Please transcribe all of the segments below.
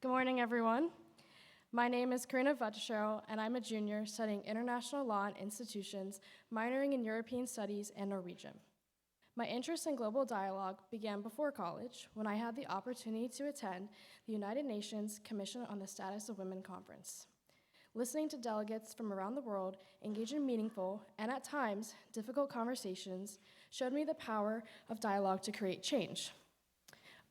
Good morning, everyone. My name is Karina Vutashero, and I'm a junior studying international law and institutions, minoring in European studies and Norwegian. My interest in global dialogue began before college when I had the opportunity to attend the United Nations Commission on the Status of Women conference. Listening to delegates from around the world engage in meaningful and at times difficult conversations showed me the power of dialogue to create change.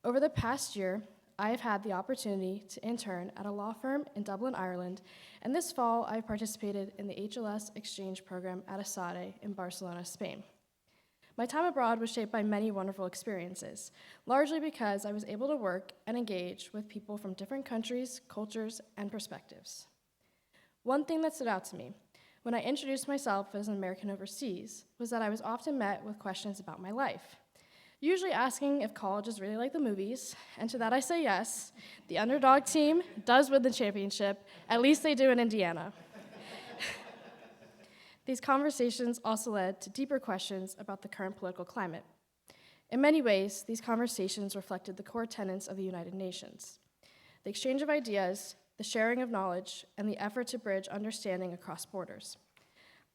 Over the past year, I have had the opportunity to intern at a law firm in Dublin, Ireland, and this fall I participated in the HLS exchange program at ESADE in Barcelona, Spain. My time abroad was shaped by many wonderful experiences, largely because I was able to work and engage with people from different countries, cultures, and perspectives. One thing that stood out to me when I introduced myself as an American overseas was that I was often met with questions about my life, usually asking if college is really like the movies, and to that I say yes. The underdog team does win the championship, at least they do in Indiana. These conversations also led to deeper questions about the current political climate. In many ways, these conversations reflected the core tenets of the United Nations: the exchange of ideas, the sharing of knowledge, and the effort to bridge understanding across borders.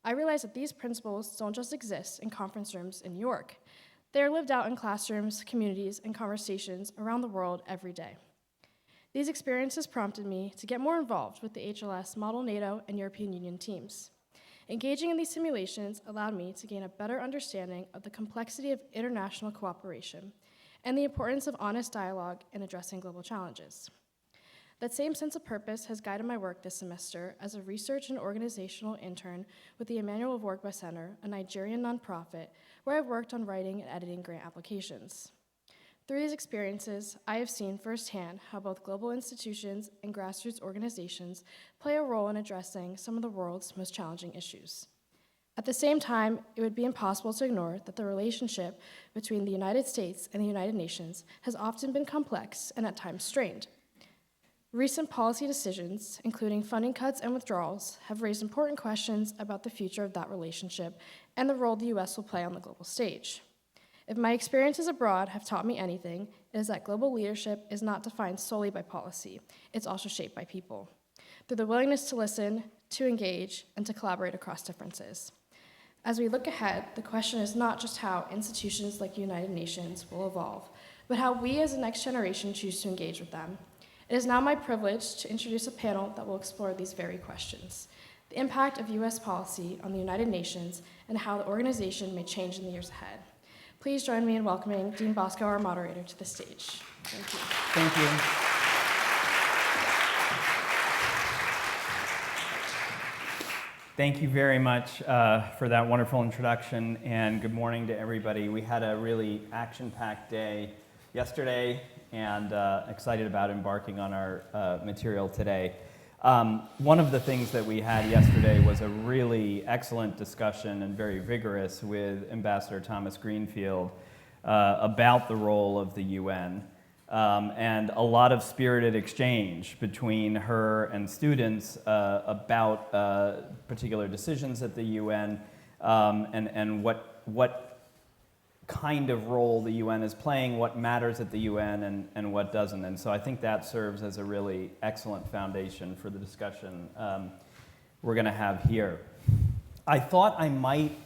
I realized that these principles don't just exist in conference rooms in New York. They are lived out in classrooms, communities, and conversations around the world every day. These experiences prompted me to get more involved with the HLS Model NATO and European Union teams. Engaging in these simulations allowed me to gain a better understanding of the complexity of international cooperation and the importance of honest dialogue in addressing global challenges. That same sense of purpose has guided my work this semester as a research and organizational intern with the Emmanuel Vorgba Center, a Nigerian nonprofit, where I've worked on writing and editing grant applications. Through these experiences, I have seen firsthand how both global institutions and grassroots organizations play a role in addressing some of the world's most challenging issues. At the same time, it would be impossible to ignore that the relationship between the United States and the United Nations has often been complex and at times strained. Recent policy decisions, including funding cuts and withdrawals, have raised important questions about the future of that relationship and the role the U.S. will play on the global stage. If my experiences abroad have taught me anything, it is that global leadership is not defined solely by policy. It's also shaped by people, through the willingness to listen, to engage, and to collaborate across differences. As we look ahead, the question is not just how institutions like the United Nations will evolve, but how we as the next generation choose to engage with them. It is now my privilege to introduce a panel that will explore these very questions: the impact of U.S. policy on the United Nations and how the organization may change in the years ahead. Please join me in welcoming Dean Bosco, our moderator, to the stage. Thank you. Thank you. Thank you very much for that wonderful introduction, and good morning to everybody. We had a really action-packed day yesterday, and excited about embarking on our material today. One of the things that we had yesterday was a really excellent discussion and very vigorous with Ambassador Thomas Greenfield about the role of the UN, and a lot of spirited exchange between her and students about particular decisions at the UN and what kind of role the UN is playing, what matters at the UN and what doesn't. And so I think that serves as a really excellent foundation for the discussion we're going to have here. I thought I might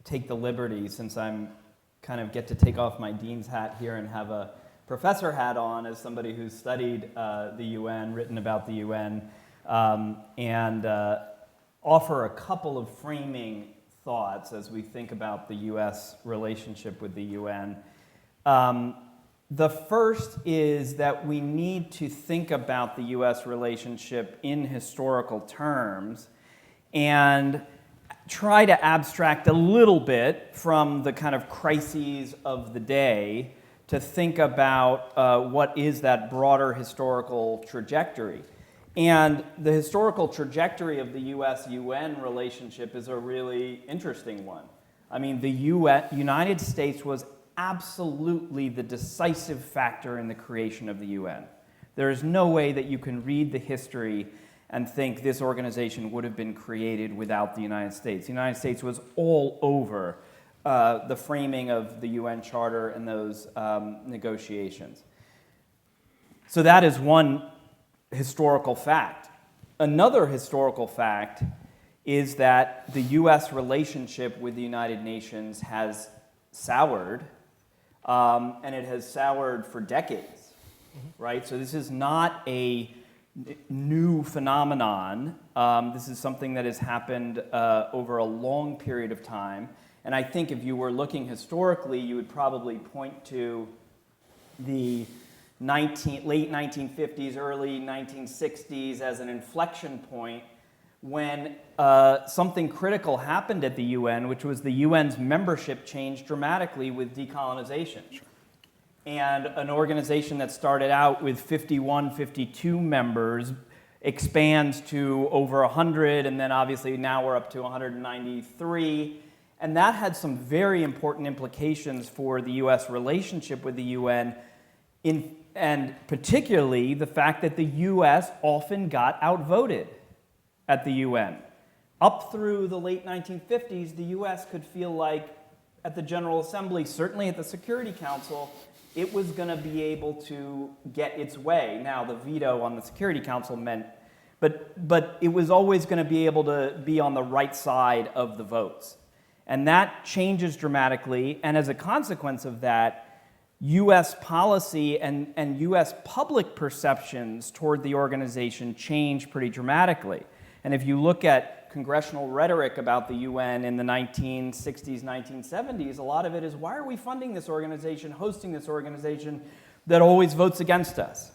take the liberty, since I'm kind of get to take off my dean's hat here and have a professor hat on as somebody who's studied the UN, written about the UN, and offer a couple of framing thoughts as we think about the U.S. relationship with the UN. The first is that we need to think about the U.S. relationship in historical terms and try to abstract a little bit from the kind of crises of the day to think about what is that broader historical trajectory. And the historical trajectory of the U.S.-UN relationship is a really interesting one. I mean, the United States was absolutely the decisive factor in the creation of the UN. There is no way that you can read the history and think this organization would have been created without the United States. The United States was all over the framing of the UN Charter and those negotiations. So that is one historical fact. Another historical fact is that the U.S. relationship with the United Nations has soured, and it has soured for decades, right? So this is not a new phenomenon. This is something that has happened over a long period of time. And I think if you were looking historically, you would probably point to the late 1950s, early 1960s as an inflection point when something critical happened at the UN, which was the UN's membership changed dramatically with decolonization. Sure. And an organization that started out with 51, 52 members expands to over 100, and then obviously now we're up to 193. And that had some very important implications for the US relationship with the UN, and particularly the fact that the US often got outvoted at the UN. Up through the late 1950s, the US could feel like at the General Assembly, certainly at the Security Council, it was going to be able to get its way. Now, the veto on the Security Council meant, but it was always going to be able to be on the right side of the votes. And that changes dramatically, and as a consequence of that, U.S. policy and U.S. public perceptions toward the organization change pretty dramatically. And if you look at congressional rhetoric about the UN in the 1960s, 1970s, a lot of it is, why are we funding this organization, hosting this organization that always votes against us?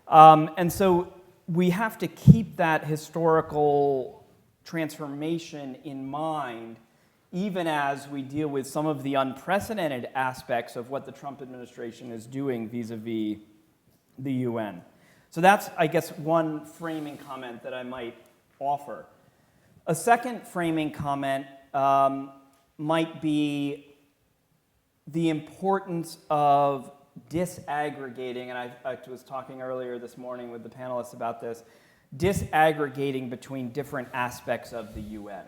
And so we have to keep that historical transformation in mind, even as we deal with some of the unprecedented aspects of what the Trump administration is doing vis-a-vis the UN. So that's, I guess, one framing comment that I might offer. A second framing comment might be the importance of disaggregating, and I was talking earlier this morning with the panelists about this, disaggregating between different aspects of the UN.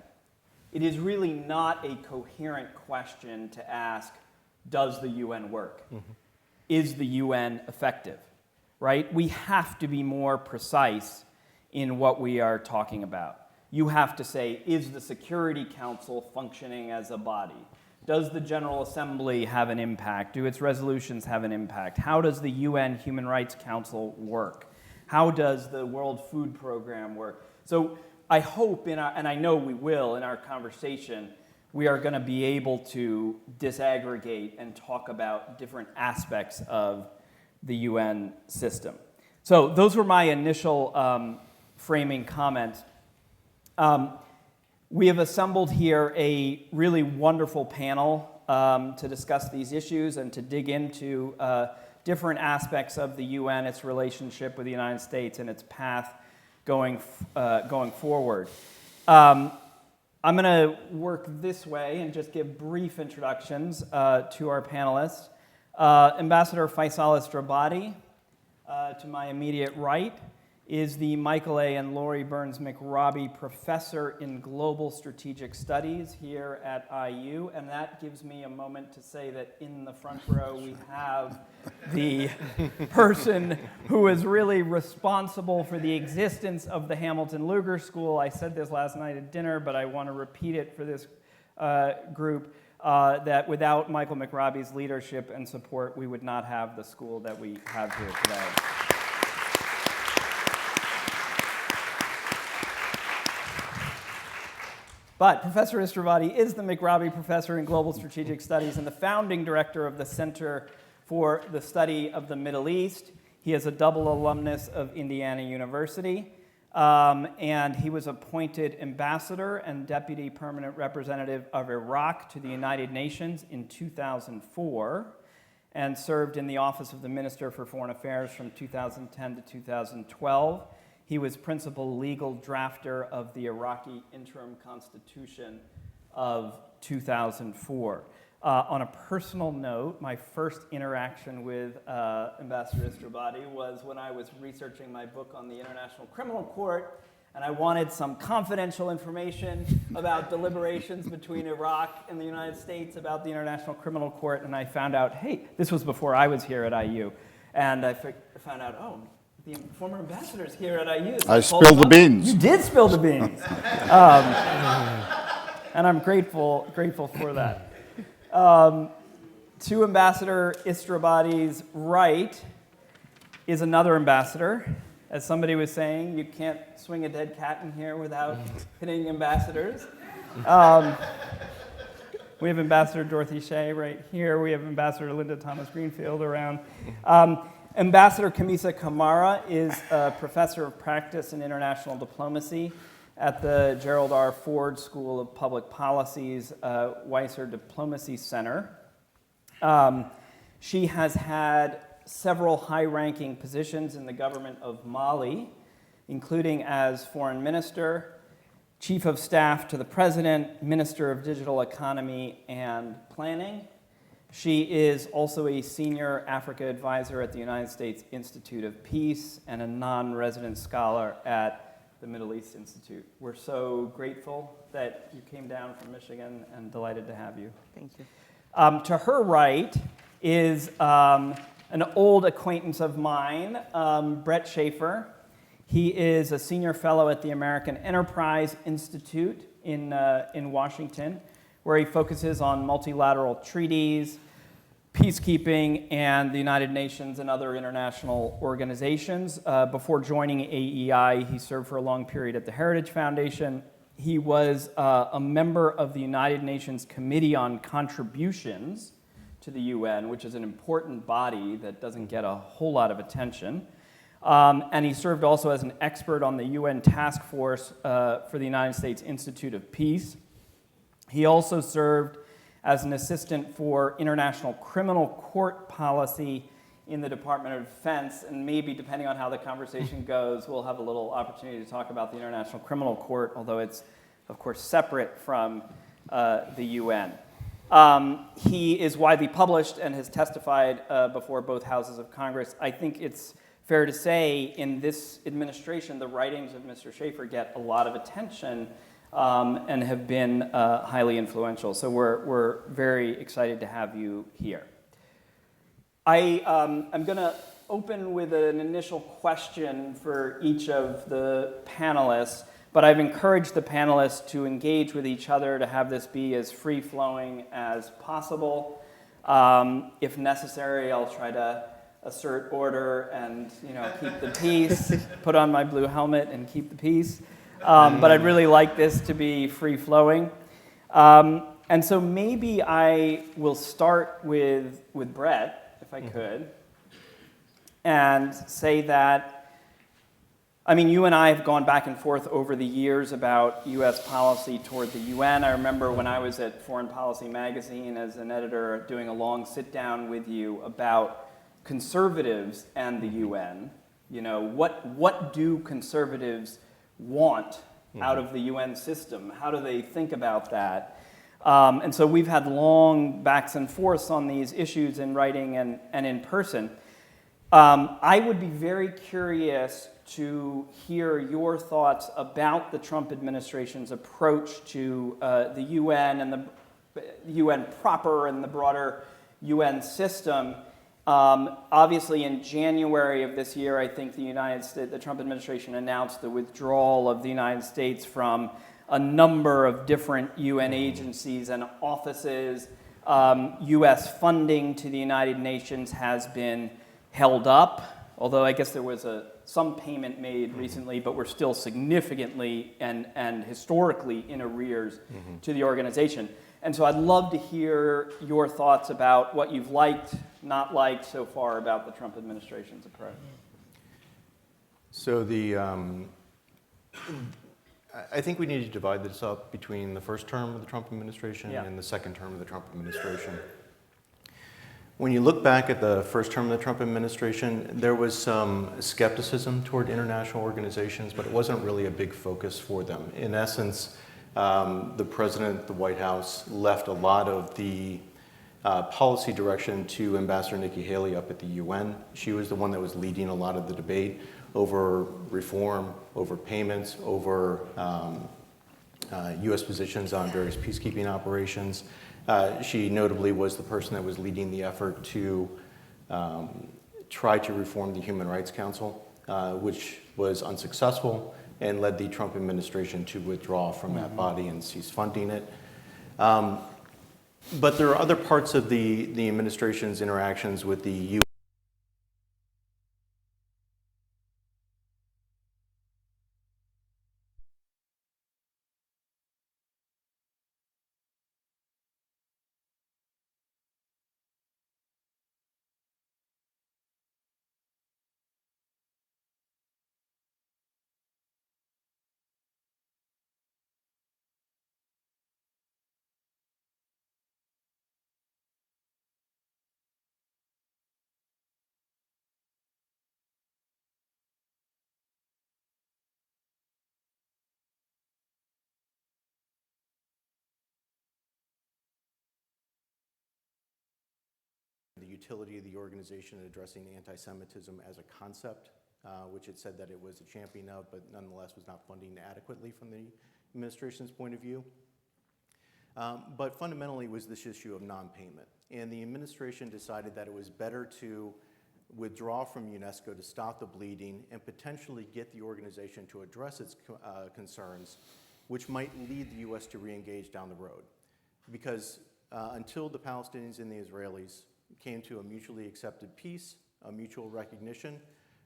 It is really not a coherent question to ask, does the UN work? Mm-hmm. Is the UN effective? Right? We have to be more precise in what we are talking about. You have to say, is the Security Council functioning as a body? Does the General Assembly have an impact? Do its resolutions have an impact? How does the UN Human Rights Council work? How does the World Food Program work? So I hope, and I know we will in our conversation, we are going to be able to disaggregate and talk about different aspects of the UN system. So those were my initial framing comments. We have assembled here a really wonderful panel to discuss these issues and to dig into different aspects of the UN, its relationship with the United States, and its path going forward. I'm going to work this way and just give brief introductions to our panelists. Ambassador Faisal Estrabadi, to my immediate right, is the Michael A. and Lori Burns McRobbie Professor in Global Strategic Studies here at IU, and that gives me a moment to say that in the front row we have the person who is really responsible for the existence of the Hamilton Lugar School. I said this last night at dinner, but I want to repeat it for this group, that without Michael McRobbie's leadership and support, we would not have the school that we have here today. But Professor Estrabadi is the McRobbie Professor in Global Strategic Studies and the founding director of the Center for the Study of the Middle East. He is a double alumnus of Indiana University, and he was appointed ambassador and deputy permanent representative of Iraq to the United Nations in 2004 and served in the office of the Minister for Foreign Affairs from 2010 to 2012. He was principal legal drafter of the Iraqi interim constitution of 2004. On a personal note, my first interaction with Ambassador Estrabadi was when I was researching my book on the International Criminal Court, and I wanted some confidential information about deliberations between Iraq and the United States about the International Criminal Court, and I found out, hey, this was before I was here at IU, And I found out, oh, the former ambassador's here at IU. So I called spilled him the up. beans. You did spill the beans. And I'm grateful for that. To Ambassador Istrabadi's right is another ambassador. As somebody was saying, you can't swing a dead cat in here without hitting ambassadors. We have Ambassador Dorothy Shea right here. We have Ambassador Linda Thomas Greenfield around. Ambassador Kamisa Kamara is a professor of practice in international diplomacy at the Gerald R. Ford School of Public Policy's Weiser Diplomacy Center. She has had several high-ranking positions in the government of Mali, including as foreign minister, chief of staff to the president, minister of digital economy and planning. She is also a senior Africa advisor at the United States Institute of Peace and a non-resident scholar at the Middle East Institute. We're so grateful that you came down from Michigan and delighted to have you. Thank you. To her right is an old acquaintance of mine, Brett Schaefer. He is a senior fellow at the American Enterprise Institute in Washington, where he focuses on multilateral treaties, peacekeeping, and the United Nations and other international organizations. Before joining AEI, he served for a long period at the Heritage Foundation. He was a member of the United Nations Committee on Contributions to the UN, which is an important body that doesn't get a whole lot of attention. And he served also as an expert on the UN Task Force for the United States Institute of Peace. He also served as an assistant for international criminal court policy in the Department of Defense, and maybe depending on how the conversation goes, we'll have a little opportunity to talk about the International Criminal Court, although it's, of course, separate from the UN. He is widely published and has testified before both houses of Congress. I think it's fair to say in this administration, the writings of Mr. Schaefer get a lot of attention and have been highly influential. So we're very excited to have you here. I'm going to open with an initial question for each of the panelists, but I've encouraged the panelists to engage with each other, to have this be as free-flowing as possible. If necessary, I'll try to assert order and keep the peace, put on my blue helmet and keep the peace. But I'd really like this to be free-flowing. And so maybe I will start with Brett, if I could, and say that, I mean, you and I have gone back and forth over the years about U.S. policy toward the UN. I remember when I was at Foreign Policy Magazine as an editor doing a long sit-down with you about conservatives and the UN. What do conservatives want out of the UN system? How do they think about that? And so we've had long backs and forths on these issues in writing and in person. I would be very curious to hear your thoughts about the Trump administration's approach to the UN and the UN proper and the broader UN system. Obviously, in January of this year, I think the Trump administration announced the withdrawal of the United States from a number of different UN agencies and offices. U.S. funding to the United Nations has been held up, although I guess there was some payment made recently, but we're still significantly and historically in arrears to the organization. And so I'd love to hear your thoughts about what you've liked, not liked so far about the Trump administration's approach. So I think we need to divide this up between the first term of the Trump administration and the second term of the Trump administration. When you look back at the first term of the Trump administration, there was some skepticism toward international organizations, but it wasn't really a big focus for them. In essence, the president, the White House, left a lot of the policy direction to Ambassador Nikki Haley up at the UN. She was the one that was leading a lot of the debate over reform, over payments, over U.S. positions on various peacekeeping operations. She notably was the person that was leading the effort to tried to reform the Human Rights Council, which was unsuccessful and led the Trump administration to withdraw from that body and cease funding it. But there are other parts of the administration's interactions with the U.S. The utility of the organization in addressing anti-Semitism as a concept, which it said that it was a champion of, but nonetheless was not funding adequately from the administration's point of view. But fundamentally was this issue of non-payment. And the administration decided that it was better to withdraw from UNESCO to stop the bleeding and potentially get the organization to address its concerns, which might lead the U.S. to re-engage down the road. Because until the Palestinians and the Israelis came to a mutually accepted peace, a mutual recognition,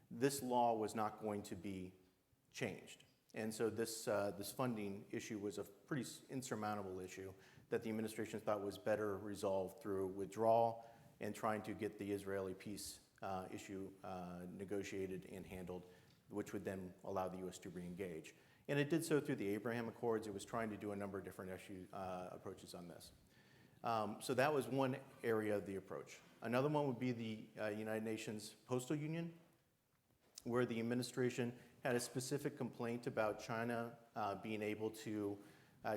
this law was not going to be changed. And so this funding issue was a pretty insurmountable issue that the administration thought was better resolved through withdrawal and trying to get the Israeli peace issue negotiated and handled, which would then allow the U.S. to re-engage. And it did so through the Abraham Accords. It was trying to do a number of different approaches on this. So that was one area of the approach. Another one would be the United Nations Postal Union, where the administration had a specific complaint about China being able to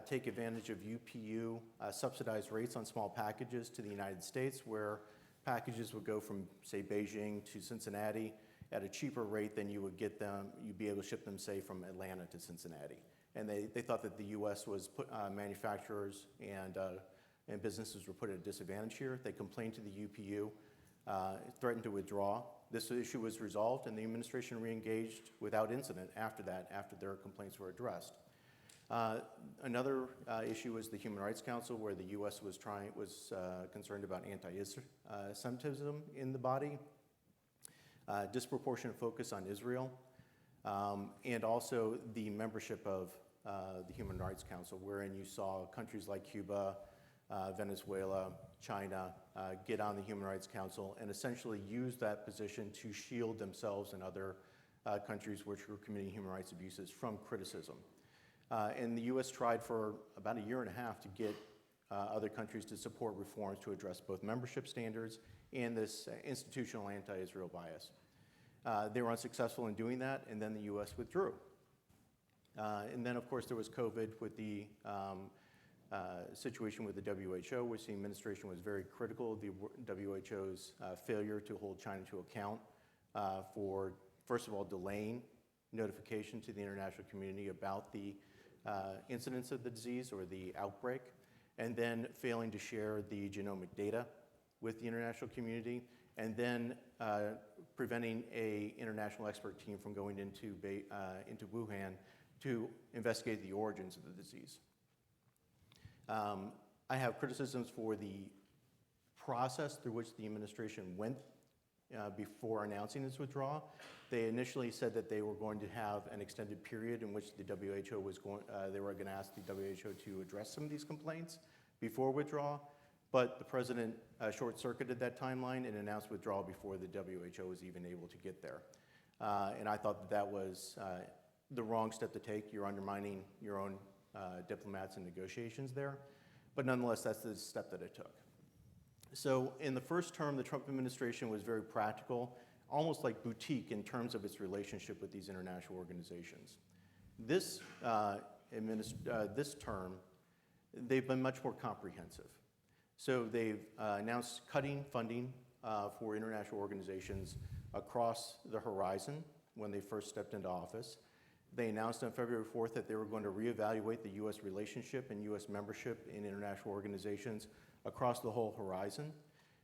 take advantage of UPU subsidized rates on small packages to the United States, where packages would go from, say, Beijing to Cincinnati at a cheaper rate than you would get them, you'd be able to ship them, say, from Atlanta to Cincinnati. And they thought that the U.S. was manufacturers and businesses were put at a disadvantage here. They complained to the UPU, threatened to withdraw. This issue was resolved, and the administration re-engaged without incident after that, after their complaints were addressed. Another issue was the Human Rights Council, where the U.S. was concerned about anti-Semitism in the body, disproportionate focus on Israel, and also the membership of the Human Rights Council, wherein you saw countries like Cuba, Venezuela, China get on the Human Rights Council and essentially use that position to shield themselves and other countries which were committing human rights abuses from criticism. And the U.S. tried for about a year and a half to get other countries to support reforms to address both membership standards and this institutional anti-Israel bias. They were unsuccessful in doing that, and then the U.S. withdrew. And then, of course, there was COVID with the situation with the WHO, which the administration was very critical of the WHO's failure to hold China to account for, first of all, delaying notification to the international community about the incidence of the disease or the outbreak, and then failing to share the genomic data with the international community, and then preventing an international expert team from going into Wuhan to investigate the origins of the disease. I have criticisms for the process through which the administration went before announcing its withdrawal. They initially said that they were going to have an extended period in which the WHO was they were going to ask the WHO to address some of these complaints before withdrawal, but the president short-circuited that timeline and announced withdrawal before the WHO was even able to get there. And I thought that was the wrong step to take. You're undermining your own diplomats and negotiations there, but nonetheless, that's the step that it took. So in the first term, the Trump administration was very practical, almost like boutique in terms of its relationship with these international organizations. This term, they've been much more comprehensive. So they've announced cutting funding for international organizations across the horizon when they first stepped into office. They announced on February 4th that they were going to reevaluate the U.S. relationship and U.S. membership in international organizations across the whole horizon.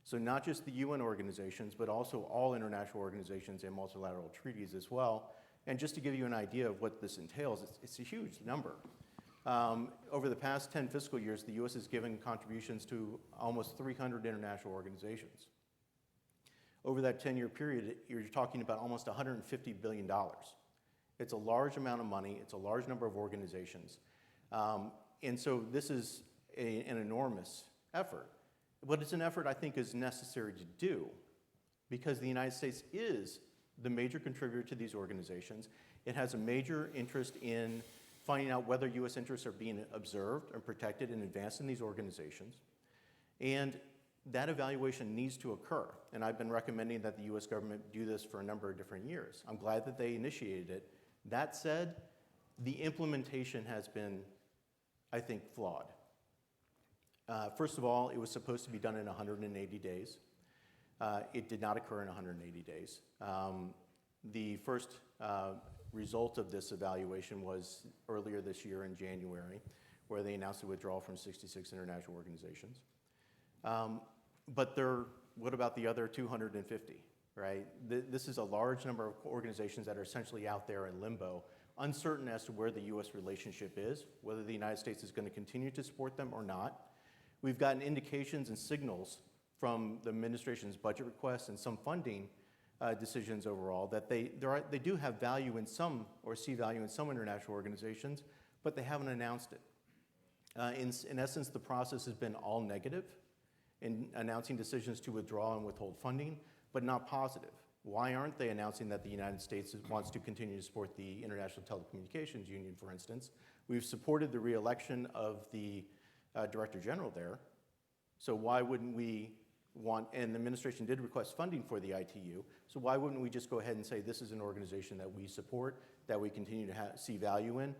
So not just the UN organizations, but also all international organizations and multilateral treaties as well. And just to give you an idea of what this entails, it's a huge number. Over the past 10 fiscal years, the US has given contributions to almost 300 international organizations. Over that 10-year period, you're talking about almost $150 billion. It's a large amount of money, it's a large number of organizations. And so this is an enormous effort. But it's an effort I think is necessary to do because the United States is the major contributor to these organizations. It has a major interest in finding out whether US interests are being observed and protected and advanced in these organizations. And that evaluation needs to occur. And I've been recommending that the US government do this for a number of different years. I'm glad that they initiated it. That said, the implementation has been, I think, flawed. First of all, it was supposed to be done in 180 days. It did not occur in 180 days. The first result of this evaluation was earlier this year in January, where they announced a withdrawal from 66 international organizations. But what about the other 250, right? This is a large number of organizations that are essentially out there in limbo, uncertain as to where the US relationship is, whether the United States is going to continue to support them or not. We've gotten indications and signals from the administration's budget requests and some funding decisions overall that they do have value in some, or see value in some international organizations, but they haven't announced it. In essence, the process has been all negative in announcing decisions to withdraw and withhold funding, but not positive. Why aren't they announcing that the United States wants to continue to support the International Telecommunications Union, for instance? We've supported the re-election of the Director General there, so why wouldn't we and the administration did request funding for the ITU, so why wouldn't we just go ahead and say this is an organization that we support, that we continue to see value in?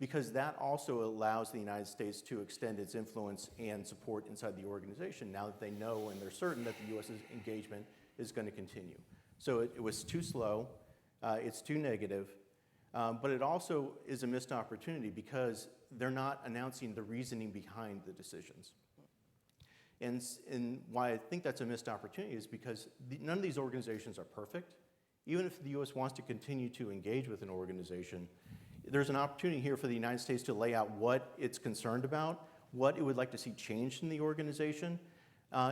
Because that also allows the United States to extend its influence and support inside the organization now that they know and they're certain that the US's engagement is going to continue. So it was too slow, it's too negative, but it also is a missed opportunity because they're not announcing the reasoning behind the decisions. And why I think that's a missed opportunity is because none of these organizations are perfect. Even if the US wants to continue to engage with an organization, there's an opportunity here for the United States to lay out what it's concerned about, what it would like to see changed in the organization.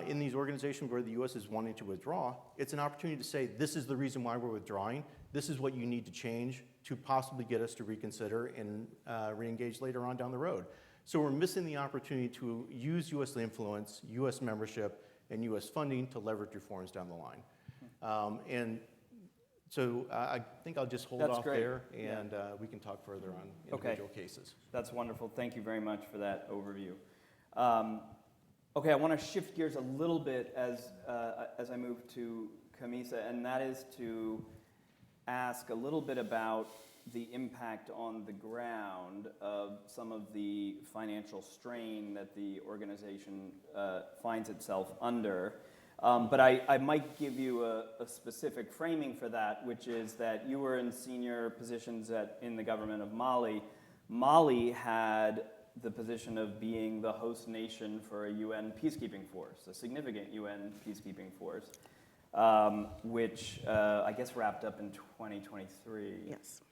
In these organizations where the US is wanting to withdraw, it's an opportunity to say, this is the reason why we're withdrawing, this is what you need to change to possibly get us to reconsider and re-engage later on down the road. So we're missing the opportunity to use US influence, US membership, and US funding to leverage reforms down the line. And so I think I'll just hold off there, and we can talk further on individual cases. That's wonderful. Thank you very much for that overview. Okay, I want to shift gears a little bit as I move to Camisa, and that is to ask a little bit about the impact on the ground of some of the financial strain that the organization finds itself under. But I might give you a specific framing for that, which is that you were in senior positions in the government of Mali. Mali had the position of being the host nation for a UN peacekeeping force, a significant UN peacekeeping force, which I guess wrapped up in 2023. Yes.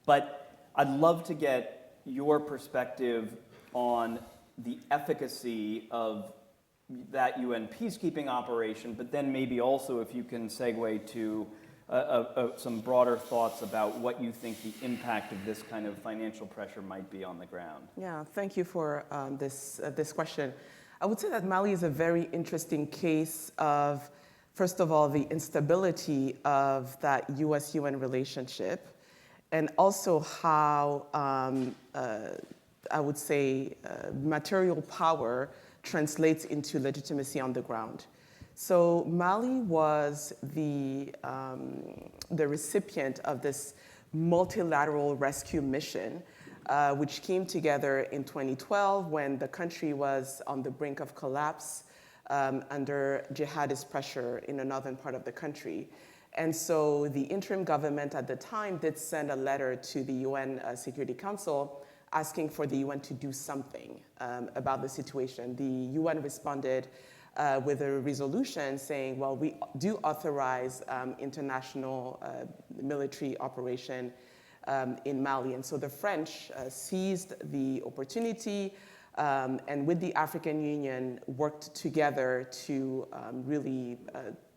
But I'd love to get your perspective on the efficacy of that UN peacekeeping operation, but then maybe also if you can segue to some broader thoughts about what you think the impact of this kind of financial pressure might be on the ground. Yeah, thank you for this question. I would say that Mali is a very interesting case of, first of all, the instability of that US-UN relationship, and also how, I would say, material power translates into legitimacy on the ground. So Mali was the recipient of this multilateral rescue mission, which came together in 2012 when the country was on the brink of collapse under jihadist pressure in the northern part of the country. And so the interim government at the time did send a letter to the UN Security Council asking for the UN to do something about the situation. The UN responded with a resolution saying, well, we do authorize international military operation in Mali. And so the French seized the opportunity and with the African Union worked together to really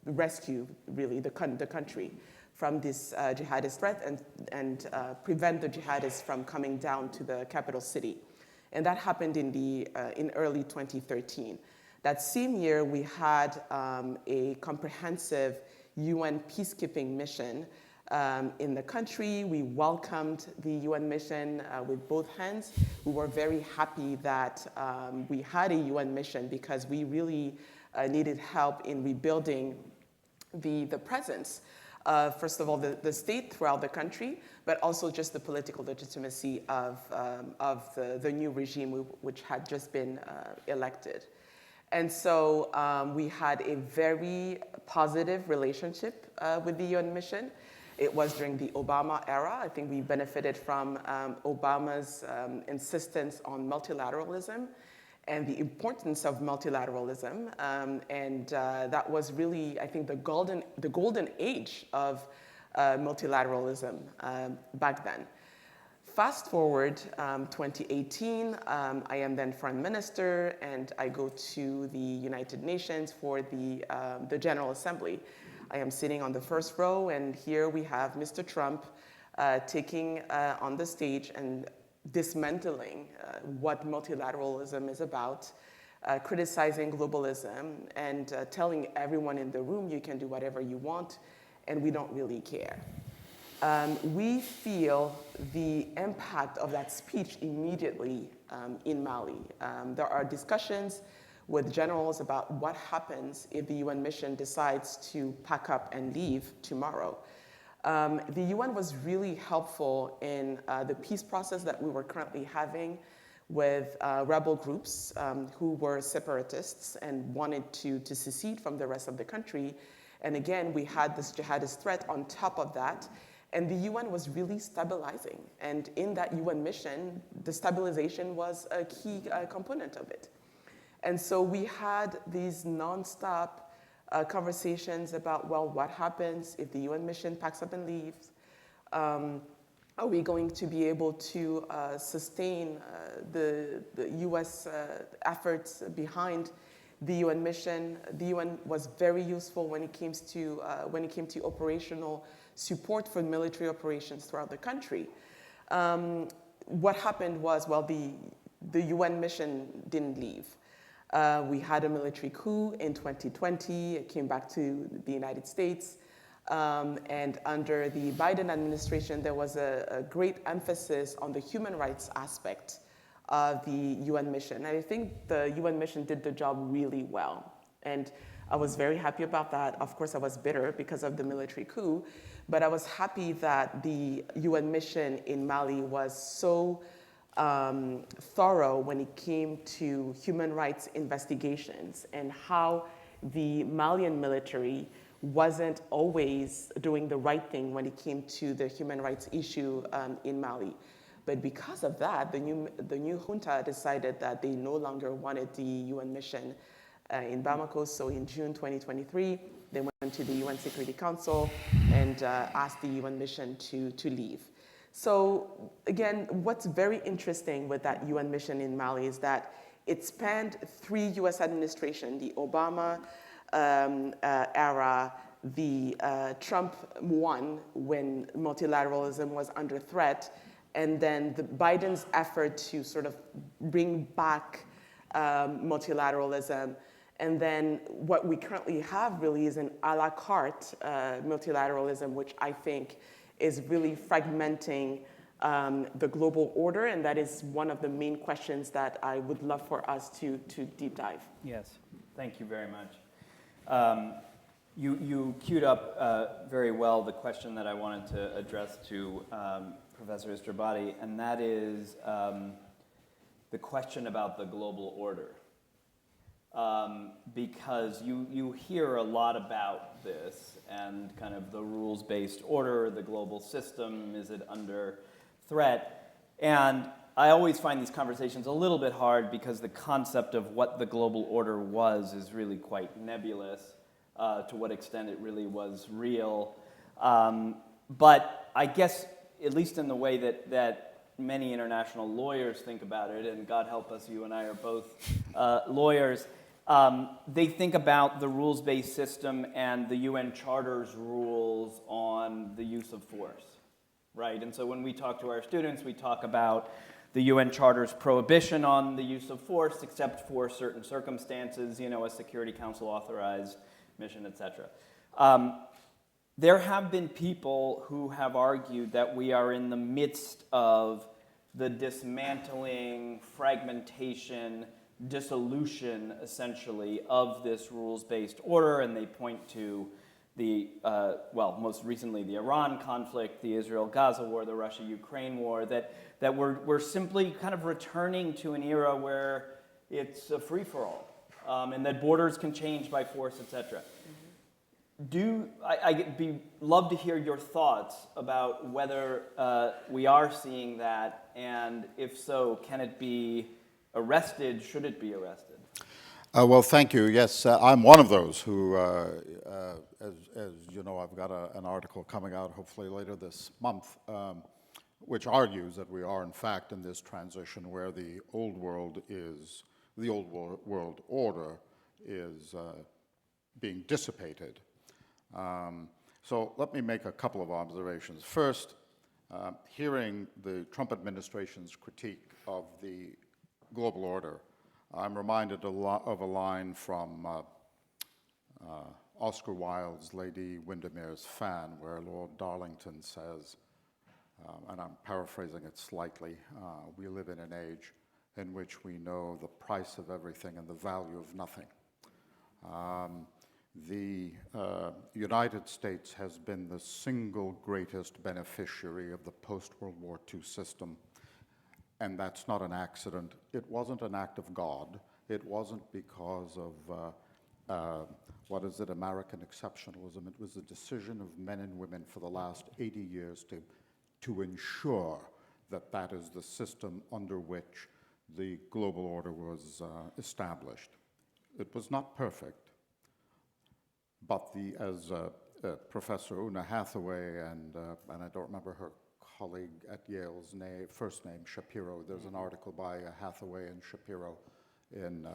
rescue really the country from this jihadist threat and prevent the jihadists from coming down to the capital city. And that happened in early 2013. That same year, we had a comprehensive UN peacekeeping mission in the country. We welcomed the UN mission with both hands. We were very happy that we had a UN mission because we really needed help in rebuilding the presence, first of all, the state throughout the country, but also just the political legitimacy of the new regime which had just been elected. And so we had a very positive relationship with the UN mission. It was during the Obama era. I think we benefited from Obama's insistence on multilateralism and the importance of multilateralism. And that was really, I think, the golden age of multilateralism back then. Fast forward 2018, I am then foreign minister, and I go to the United Nations for the General Assembly. I am sitting on the first row, and here we have Mr. Trump taking on the stage and dismantling what multilateralism is about, criticizing globalism, and telling everyone in the room, you can do whatever you want, and we don't really care. We feel the impact of that speech immediately in Mali. There are discussions with generals about what happens if the UN mission decides to pack up and leave tomorrow. The UN was really helpful in the peace process that we were currently having with rebel groups who were separatists and wanted to secede from the rest of the country. And again, we had this jihadist threat on top of that. And the UN was really stabilizing. And in that UN mission, the stabilization was a key component of it. And so we had these nonstop conversations about, well, what happens if the UN mission packs up and leaves? Are we going to be able to sustain the US efforts behind the UN mission? The UN was very useful when it came to operational support for military operations throughout the country. What happened was, well, the UN mission didn't leave. We had a military coup in 2020. It came back to the United States. And under the Biden administration, there was a great emphasis on the human rights aspect of the UN mission. And I think the UN mission did the job really well. And I was very happy about that. Of course, I was bitter because of the military coup, but I was happy that the UN mission in Mali was so thorough when it came to human rights investigations and how the Malian military wasn't always doing the right thing when it came to the human rights issue in Mali. But because of that, the new junta decided that they no longer wanted the UN mission in Bamako. So in June 2023, they went to the UN Security Council and asked the UN mission to leave. So again, what's very interesting with that UN mission in Mali is that it spanned 3 US administrations: the Obama era, the Trump one when multilateralism was under threat, and then the Biden's effort to sort of bring back multilateralism. And then what we currently have really is an a la carte multilateralism, which I think is really fragmenting the global order, and that is one of the main questions that I would love for us to deep dive. Yes, thank you very much. You queued up very well the question that I wanted to address to Professor Istrabadi, and that is the question about the global order. Because you hear a lot about this and kind of the rules-based order, the global system, is it under threat? And I always find these conversations a little bit hard because the concept of what the global order was is really quite nebulous, to what extent it really was real. But I guess, at least in the way that many international lawyers think about it, and God help us, you and I are both lawyers, they think about the rules-based system and the UN Charter's rules on the use of force, right? And so when we talk to our students, we talk about the UN Charter's prohibition on the use of force, except for certain circumstances, a Security Council authorized mission, etc. There have been people who have argued that we are in the midst of the dismantling, fragmentation, dissolution, essentially, of this rules-based order, and they point to the, most recently the Iran conflict, the Israel-Gaza war, the Russia-Ukraine war, that we're simply kind of returning to an era where it's a free-for-all, and that borders can change by force, etc. I'd love to hear your thoughts about whether we are seeing that, and if so, can it be arrested? Should it be arrested? Well, thank you. Yes, I'm one of those who, as you know, I've got an article coming out hopefully later this month, which argues that we are in fact in this transition where the old world order is being dissipated. So let me make a couple of observations. First, hearing the Trump administration's critique of the global order, I'm reminded of a line from Oscar Wilde's Lady Windermere's Fan, where Lord Darlington says, and I'm paraphrasing it slightly, we live in an age in which we know the price of everything and the value of nothing. The United States has been the single greatest beneficiary of the post-World War II system, and that's not an accident. It wasn't an act of God. It wasn't because of, American exceptionalism. It was the decision of men and women for the last 80 years to ensure that that is the system under which the global order was established. It was not perfect, but as Professor Una Hathaway and I don't remember her colleague at Yale's first name, Shapiro. There's an article by Hathaway and Shapiro in,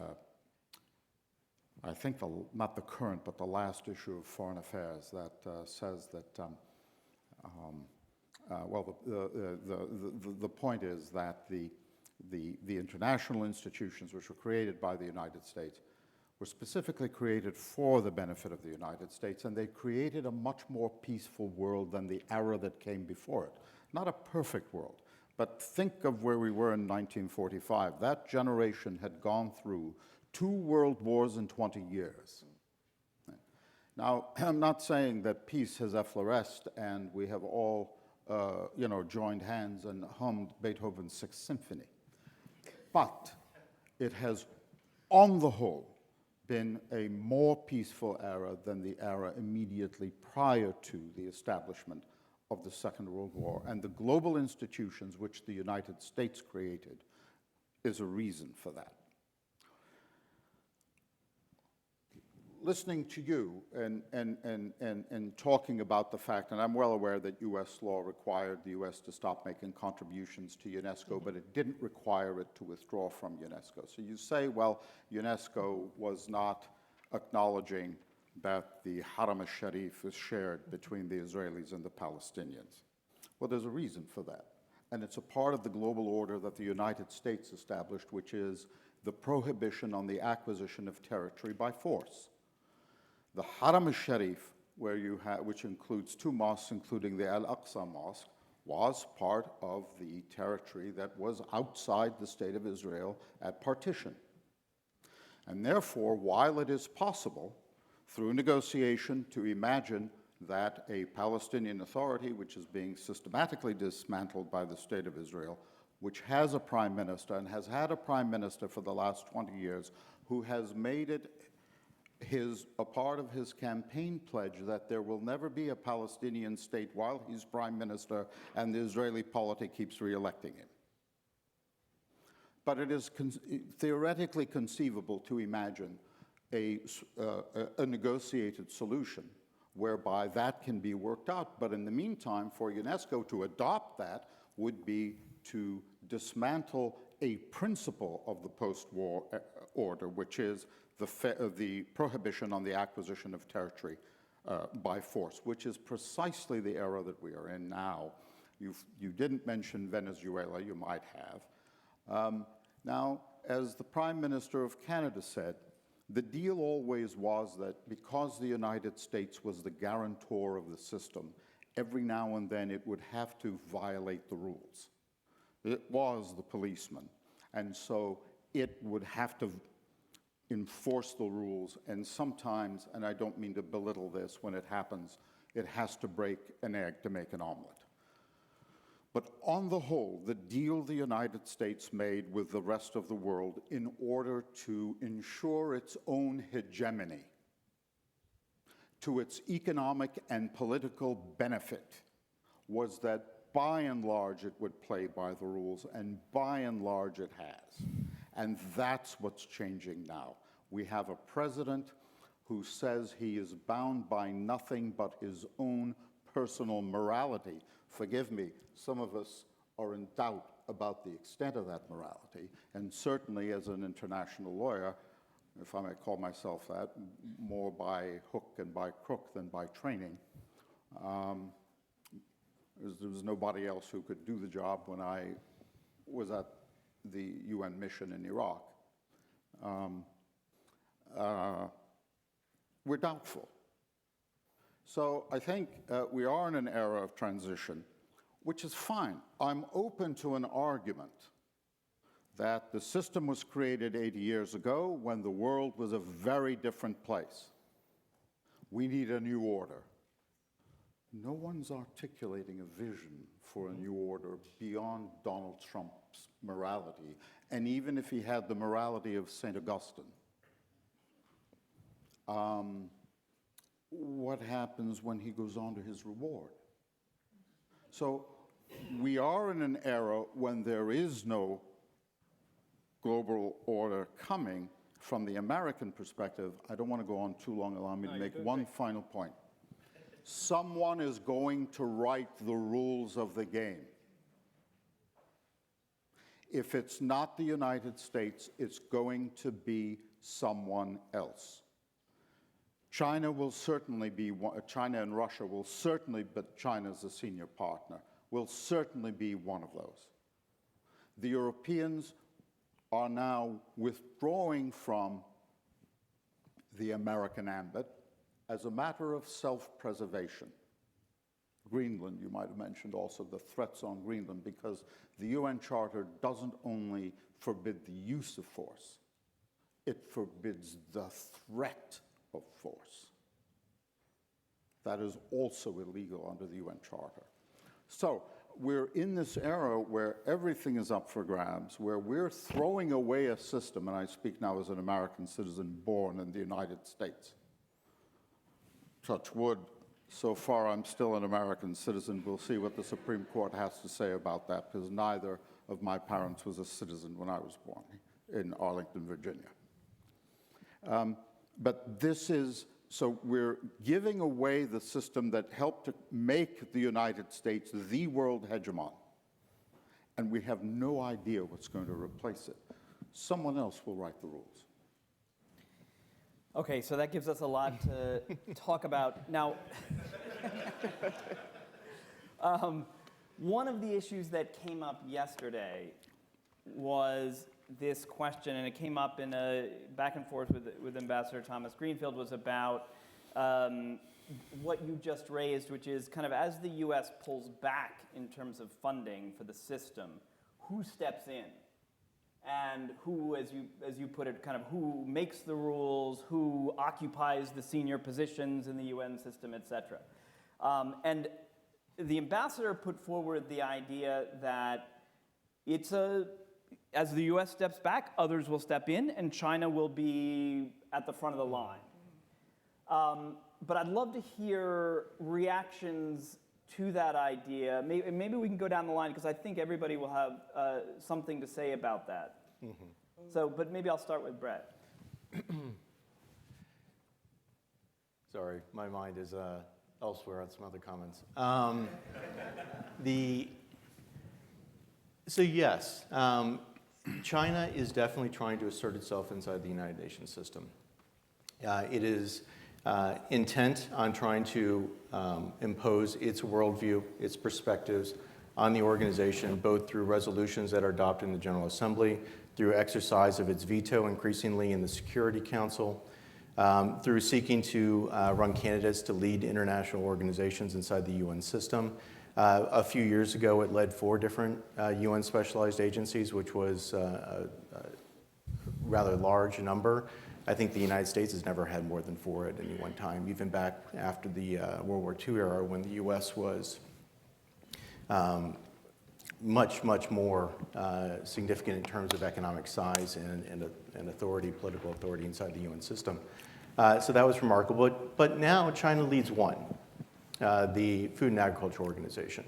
I think, not the current, but the last issue of Foreign Affairs that says that, the point is that the international institutions which were created by the United States were specifically created for the benefit of the United States, and they created a much more peaceful world than the era that came before it. Not a perfect world, but think of where we were in 1945. That generation had gone through 2 world wars in 20 years. Now, I'm not saying that peace has effloresced and we have all, joined hands and hummed Beethoven's Sixth Symphony. But it has, on the whole, been a more peaceful era than the era immediately prior to the establishment of the Second World War. And the global institutions which the United States created is a reason for that. Listening to you and talking about the fact, and I'm well aware that US law required the US to stop making contributions to UNESCO, but it didn't require it to withdraw from UNESCO. So you say, well, UNESCO was not acknowledging that the Haram al-Sharif is shared between the Israelis and the Palestinians. Well, there's a reason for that. And it's a part of the global order that the United States established, which is the prohibition on the acquisition of territory by force. The Haram al-Sharif, which includes 2 mosques, including the Al-Aqsa Mosque, was part of the territory that was outside the State of Israel at partition. And therefore, while it is possible, through negotiation, to imagine that a Palestinian Authority, which is being systematically dismantled by the State of Israel, which has a prime minister and has had a prime minister for the last 20 years, who has made it a part of his campaign pledge that there will never be a Palestinian state while he's prime minister and the Israeli polity keeps re-electing him. But it is theoretically conceivable to imagine a negotiated solution whereby that can be worked out. But in the meantime, for UNESCO to adopt that would be to dismantle a principle of the post-war order, which is the prohibition on the acquisition of territory by force, which is precisely the era that we are in now. You didn't mention Venezuela, you might have. Now, as the Prime Minister of Canada said, the deal always was that because the United States was the guarantor of the system, every now and then it would have to violate the rules. It was the policeman, and so it would have to enforce the rules, and sometimes, and I don't mean to belittle this, when it happens, it has to break an egg to make an omelet. But on the whole, the deal the United States made with the rest of the world in order to ensure its own hegemony to its economic and political benefit was that by and large it would play by the rules, and by and large it has. And that's what's changing now. We have a president who says he is bound by nothing but his own personal morality. Forgive me, some of us are in doubt about the extent of that morality, and certainly as an international lawyer, if I may call myself that, more by hook and by crook than by training. There was nobody else who could do the job when I was at the UN mission in Iraq. We're doubtful. So I think we are in an era of transition, which is fine. I'm open to an argument that the system was created 80 years ago when the world was a very different place. We need a new order. No one's articulating a vision for a new order beyond Donald Trump's morality, and even if he had the morality of St. Augustine. What happens when he goes on to his reward? So we are in an era when there is no global order coming. From the American perspective, I don't want to go on too long. Allow me to make one final point. Someone is going to write the rules of the game. If it's not the United States, it's going to be someone else. China will certainly be, China and Russia will certainly, but China's a senior partner, will certainly be one of those. The Europeans are now withdrawing from the American ambit as a matter of self-preservation. Greenland, you might have mentioned also the threats on Greenland, because the UN Charter doesn't only forbid the use of force, it forbids the threat of force. That is also illegal under the UN Charter. So we're in this era where everything is up for grabs, where we're throwing away a system, and I speak now as an American citizen born in the United States. Touch wood, so far I'm still an American citizen. We'll see what the Supreme Court has to say about that, because neither of my parents was a citizen when I was born in Arlington, Virginia. But this is, so we're giving away the system that helped to make the United States the world hegemon, and we have no idea what's going to replace it. Someone else will write the rules. Okay, so that gives us a lot to talk about. Now, one of the issues that came up yesterday was this question, and it came up in a back and forth with Ambassador Thomas Greenfield, was about what you just raised, which is kind of as the U.S. pulls back in terms of funding for the system, who steps in? And who, as you put it, kind of who makes the rules, who occupies the senior positions in the UN system, et cetera. And the ambassador put forward the idea that as the US steps back, others will step in, and China will be at the front of the line. But I'd love to hear reactions to that idea. Maybe we can go down the line, because I think everybody will have something to say about that. So, but maybe I'll start with Brett. Sorry, my mind is elsewhere on some other comments. So yes, China is definitely trying to assert itself inside the United Nations system. It is intent on trying to impose its worldview, its perspectives on the organization, both through resolutions that are adopted in the General Assembly, through exercise of its veto increasingly in the Security Council, through seeking to run candidates to lead international organizations inside the UN system. A few years ago, it led 4 different UN specialized agencies, which was a rather large number. I think the United States has never had more than 4 at any one time, even back after the World War II era, when the US was much, much more significant in terms of economic size and authority, political authority inside the UN system. So that was remarkable. But now China leads one, the Food and Agriculture Organization.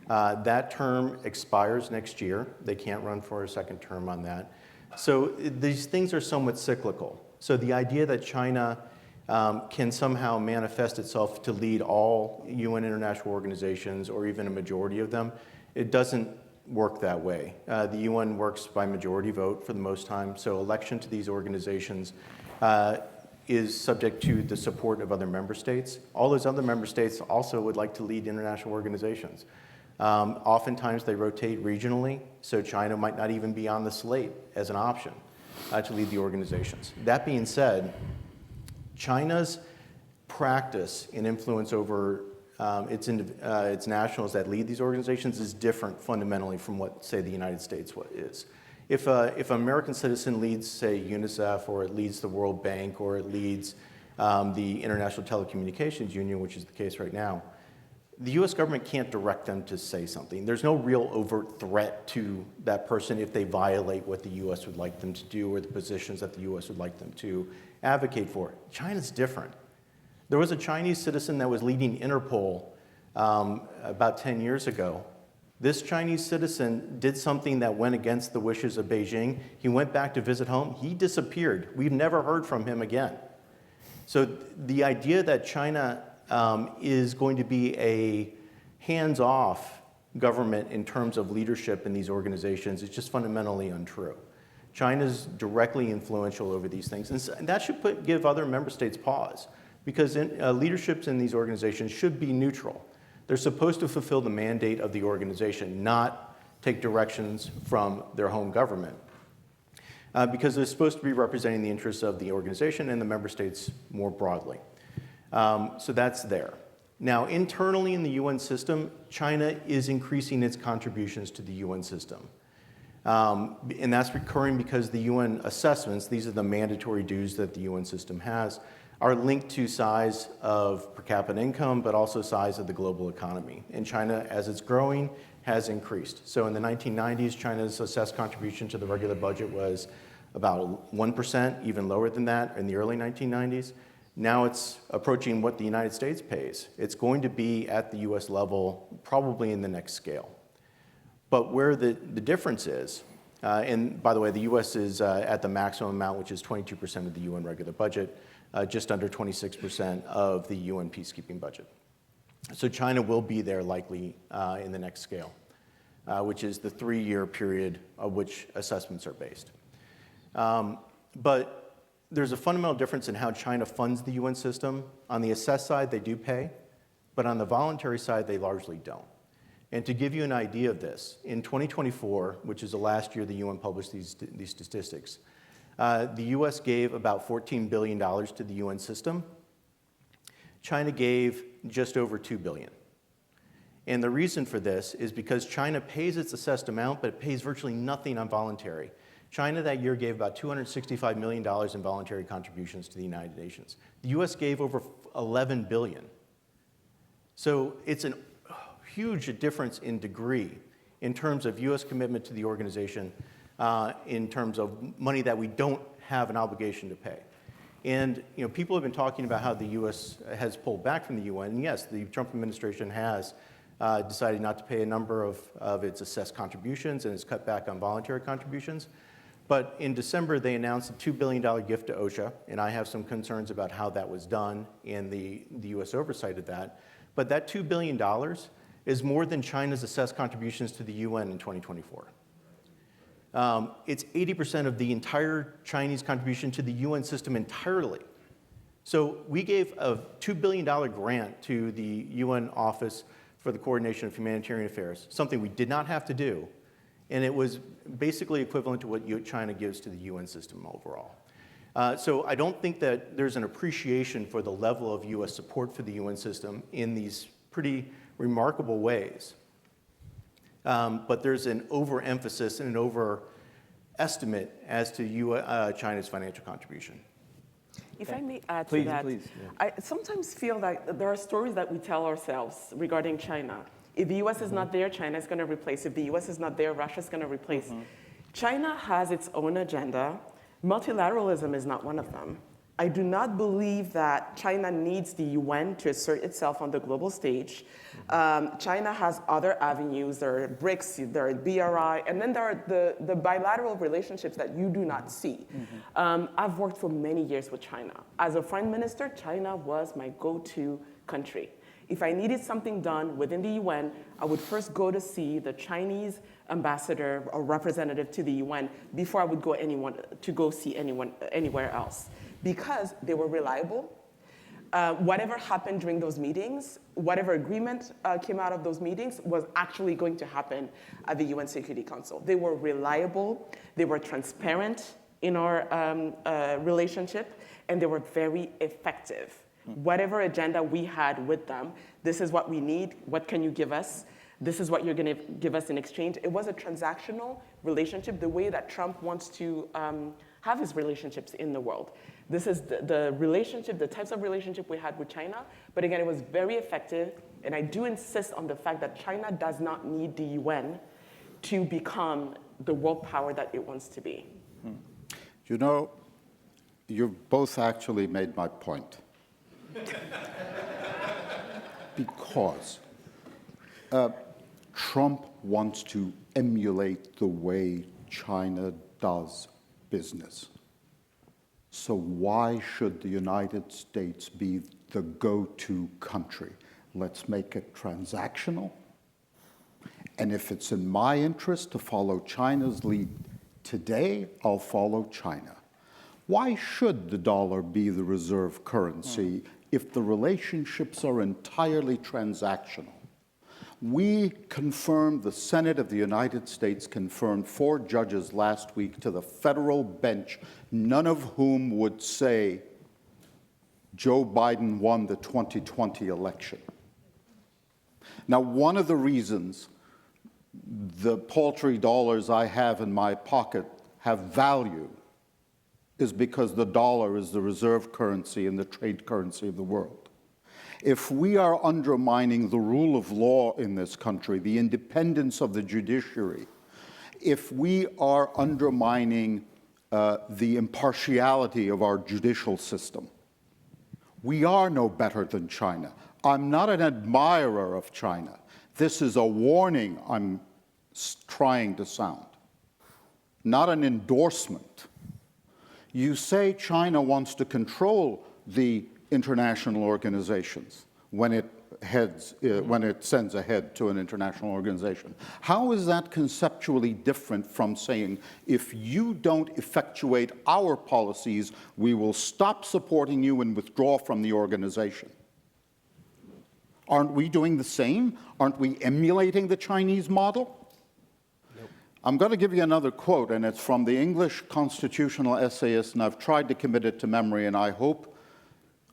That term expires next year. They can't run for a second term on that. So these things are somewhat cyclical. So the idea that China can somehow manifest itself to lead all UN international organizations, or even a majority of them, it doesn't work that way. The UN works by majority vote for the most time, so election to these organizations is subject to the support of other member states. All those other member states also would like to lead international organizations. Oftentimes they rotate regionally, so China might not even be on the slate as an option to lead the organizations. That being said, China's practice and influence over its nationals that lead these organizations is different fundamentally from what, say, the United States is. If an American citizen leads, say, UNICEF, or it leads the World Bank, or it leads the International Telecommunications Union, which is the case right now, the US government can't direct them to say something. There's no real overt threat to that person if they violate what the US would like them to do, or the positions that the US would like them to advocate for. China's different. There was a Chinese citizen that was leading Interpol about 10 years ago. This Chinese citizen did something that went against the wishes of Beijing. He went back to visit home. He disappeared. We've never heard from him again. So the idea that China is going to be a hands-off government in terms of leadership in these organizations is just fundamentally untrue. China's directly influential over these things, and that should give other member states pause, because leaderships in these organizations should be neutral. They're supposed to fulfill the mandate of the organization, not take directions from their home government, because they're supposed to be representing the interests of the organization and the member states more broadly. So that's there. Now, internally in the UN system, China is increasing its contributions to the UN system. And that's recurring because the UN assessments, these are the mandatory dues that the UN system has, are linked to size of per capita income, but also size of the global economy. And China, as it's growing, has increased. So in the 1990s, China's assessed contribution to the regular budget was about 1%, even lower than that in the early 1990s. Now it's approaching what the United States pays. It's going to be at the US level probably in the next scale. But where the difference is, and by the way, the US is at the maximum amount, which is 22% of the UN regular budget, just under 26% of the UN peacekeeping budget. So China will be there likely in the next scale, which is the 3-year period of which assessments are based. But there's a fundamental difference in how China funds the UN system. On the assessed side, they do pay, but on the voluntary side, they largely don't. And to give you an idea of this, in 2024, which is the last year the UN published these statistics, the US gave about $14 billion to the UN system. China gave just over $2 billion. And the reason for this is because China pays its assessed amount, but it pays virtually nothing on voluntary. China that year gave about $265 million in voluntary contributions to the United Nations. The US gave over $11 billion. So it's a huge difference in degree in terms of US commitment to the organization, in terms of money that we don't have an obligation to pay. And people have been talking about how the US has pulled back from the UN. And yes, the Trump administration has decided not to pay a number of its assessed contributions and has cut back on voluntary contributions. But in December, they announced a $2 billion gift to OSHA, and I have some concerns about how that was done and the US oversight of that. But that $2 billion is more than China's assessed contributions to the UN in 2024. It's 80% of the entire Chinese contribution to the UN system entirely. So we gave a $2 billion grant to the UN Office for the Coordination of Humanitarian Affairs, something we did not have to do, and it was basically equivalent to what China gives to the UN system overall. So I don't think that there's an appreciation for the level of US support for the UN system in these pretty remarkable ways. But there's an overemphasis and an overestimate as to China's financial contribution. If I may add Please, to that, please, yeah. I sometimes feel that there are stories that we tell ourselves regarding China. If the US is not there, China is going to replace. If the US is not there, Russia is going to replace. China has its own agenda. Multilateralism is not one of them. I do not believe that China needs the UN to assert itself on the global stage. China has other avenues. There are BRICS, there are BRI, and then there are the bilateral relationships that you do not see. I've worked for many years with China. As a foreign minister, China was my go-to country. If I needed something done within the UN, I would first go to see the Chinese ambassador or representative to the UN before I would go see anyone anywhere else, because they were reliable. Whatever happened during those meetings, whatever agreement came out of those meetings was actually going to happen at the UN Security Council. They were reliable, they were transparent in our relationship, and they were very effective. Whatever agenda we had with them, this is what we need, what can you give us? This is what you're going to give us in exchange. It was a transactional relationship, the way that Trump wants to have his relationships in the world. This is the relationship, the types of relationship we had with China. But again, it was very effective. And I do insist on the fact that China does not need the UN to become the world power that it wants to be. You know, you've both actually made my point. Because Trump wants to emulate the way China does business. So why should the United States be the go-to country? Let's make it transactional. And if it's in my interest to follow China's lead today, I'll follow China. Why should the dollar be the reserve currency if the relationships are entirely transactional? We confirmed, the Senate of the United States confirmed 4 judges last week to the federal bench, none of whom would say Joe Biden won the 2020 election. Now, one of the reasons the paltry dollars I have in my pocket have value is because the dollar is the reserve currency and the trade currency of the world. If we are undermining the rule of law in this country, the independence of the judiciary, if we are undermining the impartiality of our judicial system, we are no better than China. I'm not an admirer of China. This is a warning I'm trying to sound, not an endorsement. You say China wants to control the international organizations when it sends a head to an international organization. How is that conceptually different from saying, if you don't effectuate our policies, we will stop supporting you and withdraw from the organization? Aren't we doing the same? Aren't we emulating the Chinese model? I'm going to give you another quote, and it's from the English constitutional essayist, and I've tried to commit it to memory, and I hope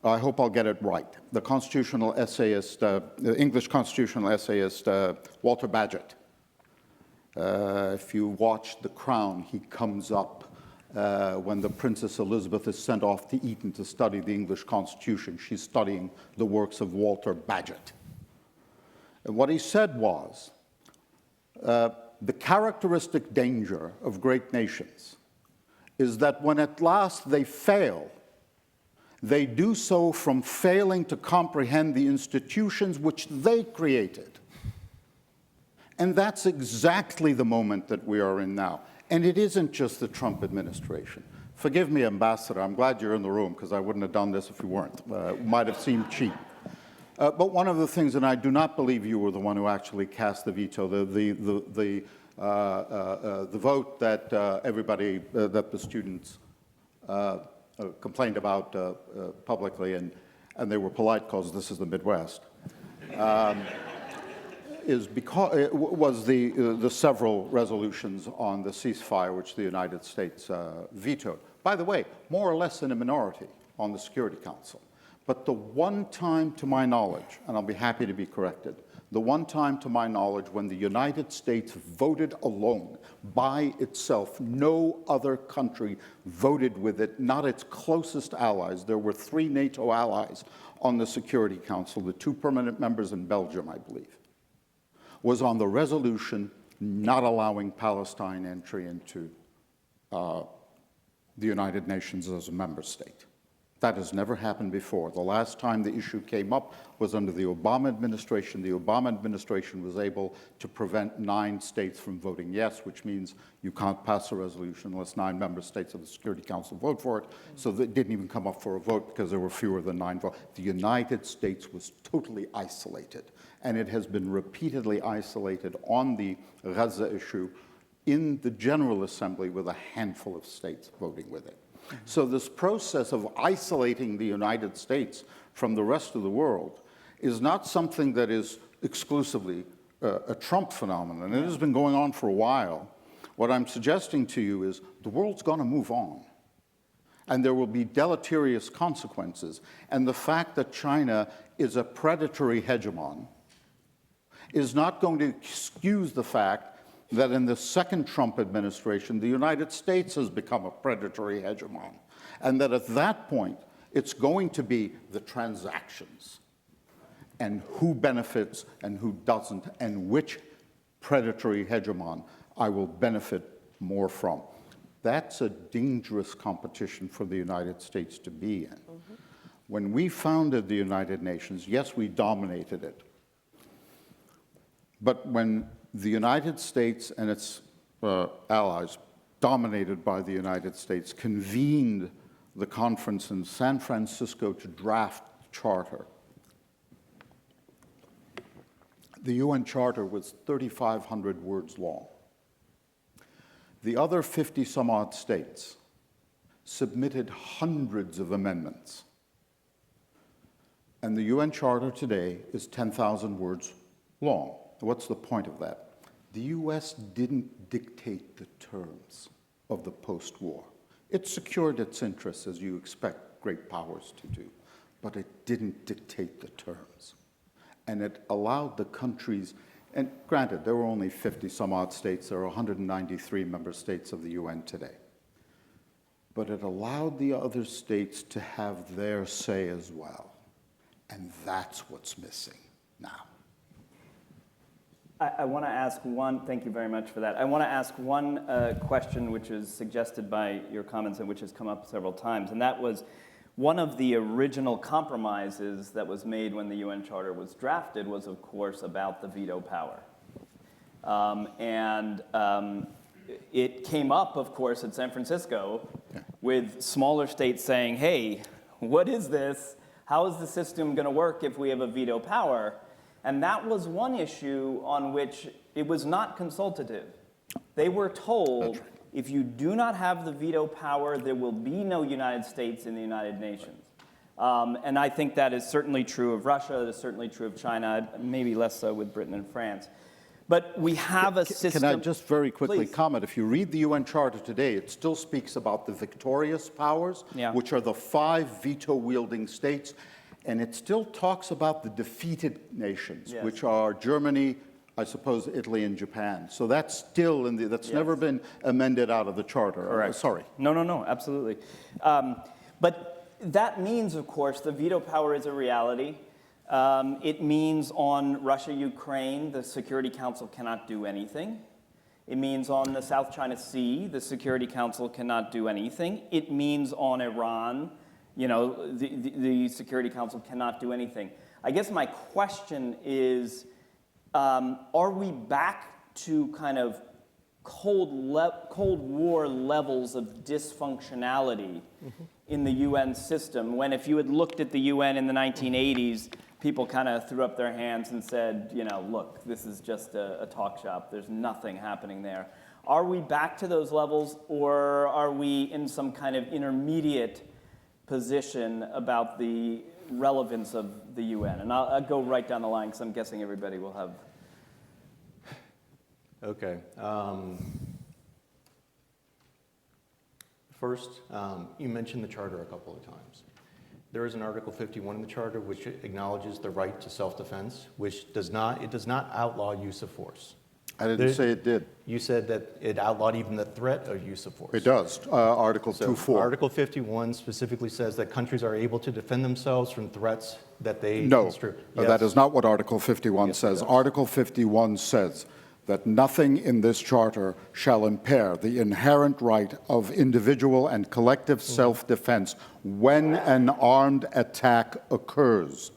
I'll get it right. The constitutional essayist, the English constitutional essayist, Walter Bagehot. If you watch The Crown, he comes up when the Princess Elizabeth is sent off to Eton to study the English Constitution. She's studying the works of Walter Bagehot. And what he said was, the characteristic danger of great nations is that when at last they fail, they do so from failing to comprehend the institutions which they created. And that's exactly the moment that we are in now. And it isn't just the Trump administration. Forgive me, Ambassador, I'm glad you're in the room because I wouldn't have done this if you weren't. It might have seemed cheap. But one of the things, and I do not believe you were the one who actually cast the veto, the vote that everybody, that the students complained about publicly, and they were polite because this is the Midwest, was the several resolutions on the ceasefire which the United States vetoed. By the way, more or less in a minority on the Security Council. But the one time to my knowledge, and I'll be happy to be corrected, the one time to my knowledge when the United States voted alone by itself, no other country voted with it, not its closest allies. There were 3 NATO allies on the Security Council, the 2 permanent members in Belgium, I believe, was on the resolution not allowing Palestine entry into the United Nations as a member state. That has never happened before. The last time the issue came up was under the Obama administration. The Obama administration was able to prevent 9 states from voting yes, which means you can't pass a resolution unless 9 member states of the Security Council vote for it. So it didn't even come up for a vote because there were fewer than 9 votes. The United States was totally isolated, and it has been repeatedly isolated on the Gaza issue in the General Assembly with a handful of states voting with it. So this process of isolating the United States from the rest of the world is not something that is exclusively a Trump phenomenon. It has been going on for a while. What I'm suggesting to you is the world's going to move on, and there will be deleterious consequences. And the fact that China is a predatory hegemon is not going to excuse the fact that in the second Trump administration, the United States has become a predatory hegemon, and that at that point, it's going to be the transactions and who benefits and who doesn't, and which predatory hegemon I will benefit more from. That's a dangerous competition for the United States to be in. Mm-hmm. When we founded the United Nations, yes, we dominated it. But when the United States and its allies, dominated by the United States, convened the conference in San Francisco to draft the charter, the UN Charter was 3,500 words long. The other 50-some-odd states submitted hundreds of amendments. And the UN Charter today is 10,000 words long. What's the point of that? The US didn't dictate the terms of the post-war. It secured its interests, as you expect great powers to do, but it didn't dictate the terms. And it allowed the countries, and granted, there were only 50-some-odd states, there are 193 member states of the UN today, but it allowed the other states to have their say as well. And that's what's missing now. I want to ask one, thank you very much for that. I want to ask one question which is suggested by your comments and which has come up several times, and that was one of the original compromises that was made when the UN Charter was drafted was, of course, about the veto power. It came up, of course, at San Francisco with smaller states saying, hey, what is this? How is the system going to work if we have a veto power? And that was one issue on which it was not consultative. They were told, if you do not have the veto power, there will be no United States in the United Nations. And I think that is certainly true of Russia, it is certainly true of China, maybe less so with Britain and France. But we have a system... Can I just very quickly Please. comment? If you read the UN Charter today, it still speaks about the victorious powers, which are the 5 veto-wielding states. And it still talks about the defeated nations, which are Germany, I suppose, Italy, and Japan. So that's still in the, that's never been amended out of the charter. Correct. Sorry. No, absolutely. But that means, of course, the veto power is a reality. It means on Russia-Ukraine, the Security Council cannot do anything. It means on the South China Sea, the Security Council cannot do anything. It means on Iran, you know, the Security Council cannot do anything. I guess my question is, are we back to kind of Cold War levels of dysfunctionality in the UN system, when if you had looked at the UN in the 1980s, people kind of threw up their hands and said, you know, look, this is just a talk shop. There's nothing happening there. Are we back to those levels, or are we in some kind of intermediate position about the relevance of the UN? And I'll go right down the line, because I'm guessing everybody will have. Okay. First, you mentioned the Charter a couple of times. There is an Article 51 in the Charter which acknowledges the right to self-defense, which does not outlaw use of force. I didn't say it did. You said that it outlawed even the threat of use of force. It does. Article 2.4. Article 51 specifically says that countries are able to defend themselves from threats that they No, construe. that is not what Article 51 Yes, it says. does. Article 51 says that nothing in this charter shall impair the inherent right of individual and collective self-defense when an armed attack occurs.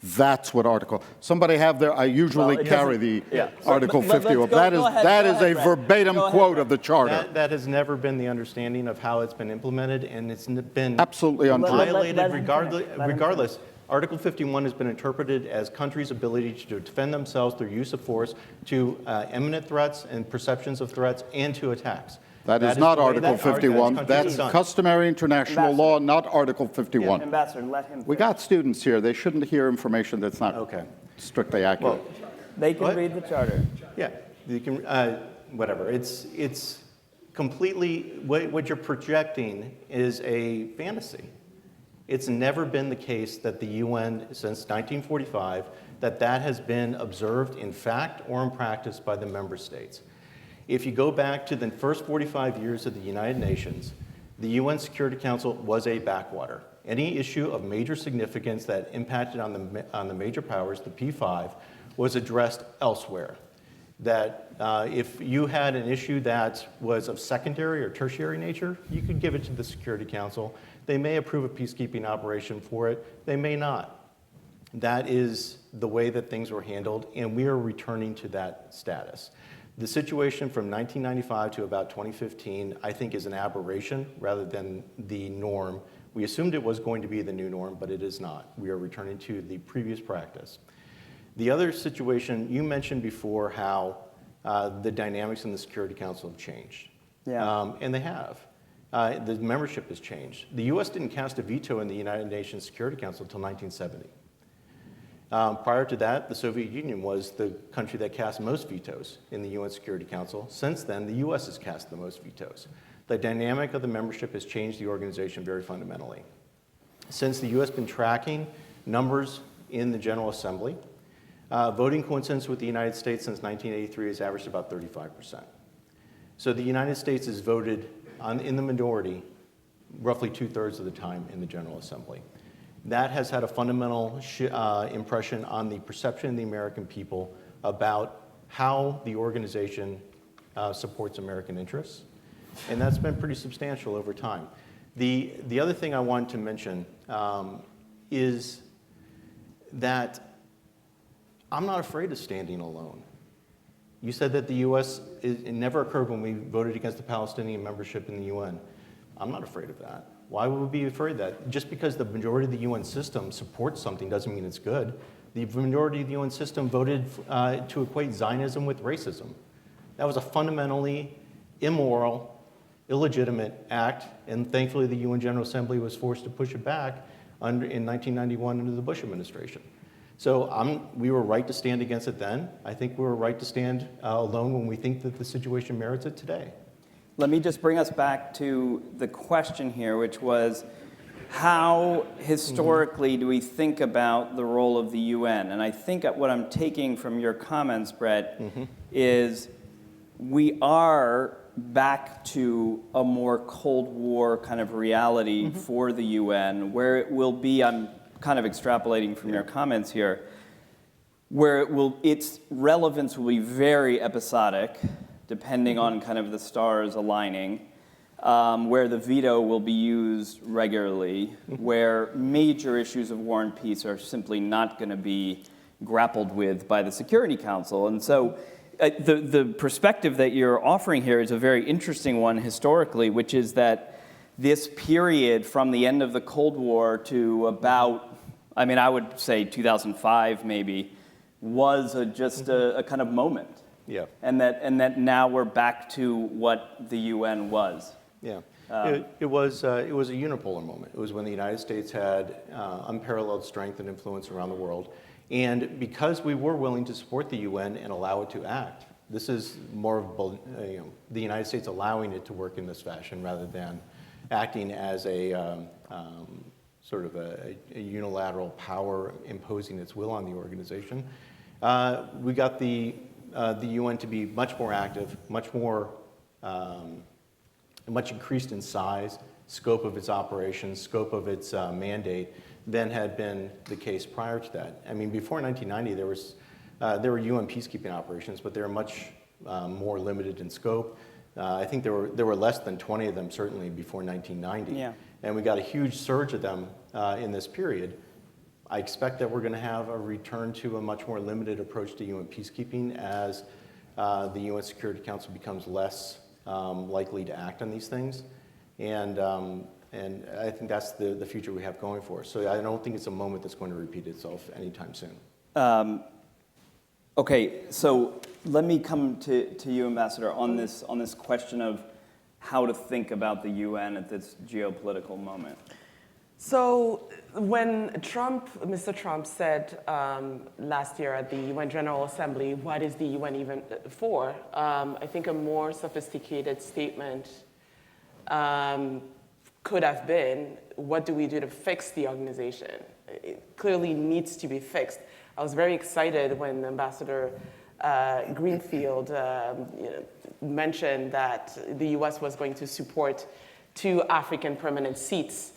That's what Article. Somebody have their. I usually carry the Article 51. That is a verbatim quote of the charter. That has never been the understanding of how it's been implemented, and it's been Absolutely untrue. violated regardless. Article 51 has been interpreted as countries' ability to defend themselves through use of force to imminent threats and perceptions of threats and to attacks. That is not Article 51. countries That's have done. customary international Ambassador. law, not Article 51. Ambassador, let him. We got students here. They shouldn't hear information that's not Okay. strictly accurate. They can What? read the charter. Yeah, you can, whatever. It's completely, what you're projecting is a fantasy. It's never been the case that the UN, since 1945, that has been observed in fact or in practice by the member states. If you go back to the first 45 years of the United Nations, the UN Security Council was a backwater. Any issue of major significance that impacted on the major powers, the P5, was addressed elsewhere. That if you had an issue that was of secondary or tertiary nature, you could give it to the Security Council. They may approve a peacekeeping operation for it. They may not. That is the way that things were handled, and we are returning to that status. The situation from 1995 to about 2015, I think, is an aberration rather than the norm. We assumed it was going to be the new norm, but it is not. We are returning to the previous practice. The other situation, you mentioned before how the dynamics in the Security Council have changed. Yeah. And they have. The membership has changed. The U.S. didn't cast a veto in the United Nations Security Council until 1970. Prior to that, the Soviet Union was the country that cast most vetoes in the UN Security Council. Since then, the U.S. has cast the most vetoes. The dynamic of the membership has changed the organization very fundamentally. Since the U.S. has been tracking numbers in the General Assembly, voting coincidence with the United States since 1983 has averaged about 35%. So the United States has voted in the minority roughly 2/3 of the time in the General Assembly. That has had a fundamental impression on the perception of the American people about how the organization supports American interests, and that's been pretty substantial over time. The other thing I wanted to mention is that I'm not afraid of standing alone. You said that the U.S., it never occurred when we voted against the Palestinian membership in the UN. I'm not afraid of that. Why would we be afraid of that? Just because the majority of the UN system supports something doesn't mean it's good. The majority of the UN system voted to equate Zionism with racism. That was a fundamentally immoral, illegitimate act, and thankfully the UN General Assembly was forced to push it back in 1991 under the Bush administration. So we were right to stand against it then. I think we were right to stand alone when we think that the situation merits it today. Let me just bring us back to the question here, which was, how historically do we think about the role of the UN? And I think what I'm taking from your comments, Brett, is we are back to a more Cold War kind of reality for the UN, where it will be, I'm kind of extrapolating from your comments here, where its relevance will be very episodic, depending on kind of the stars aligning, where the veto will be used regularly, where major issues of war and peace are simply not going to be grappled with by the Security Council. And so the perspective that you're offering here is a very interesting one historically, which is that this period from the end of the Cold War to about, I mean, I would say 2005 maybe, was just a kind of moment. Yeah. And that now we're back to what the UN was. Yeah. It was a unipolar moment. It was when the United States had unparalleled strength and influence around the world. And because we were willing to support the UN and allow it to act, this is more of the United States allowing it to work in this fashion rather than acting as a sort of a unilateral power imposing its will on the organization. We got the UN to be much more active, much increased in size, scope of its operations, scope of its mandate than had been the case prior to that. I mean, before 1990, there were UN peacekeeping operations, but they were much more limited in scope. I think there were less than 20 of them certainly before 1990. Yeah. And we got a huge surge of them in this period. I expect that we're going to have a return to a much more limited approach to UN peacekeeping as the UN Security Council becomes less likely to act on these things. And I think that's the future we have going for us. So I don't think it's a moment that's going to repeat itself anytime soon. Okay, so let me come to you, Ambassador, on this question of how to think about the UN at this geopolitical moment. So when Mr. Trump said last year at the UN General Assembly, what is the UN even for? I think a more sophisticated statement could have been, what do we do to fix the organization? It clearly needs to be fixed. I was very excited when Ambassador Greenfield mentioned that the US was going to support 2 African permanent seats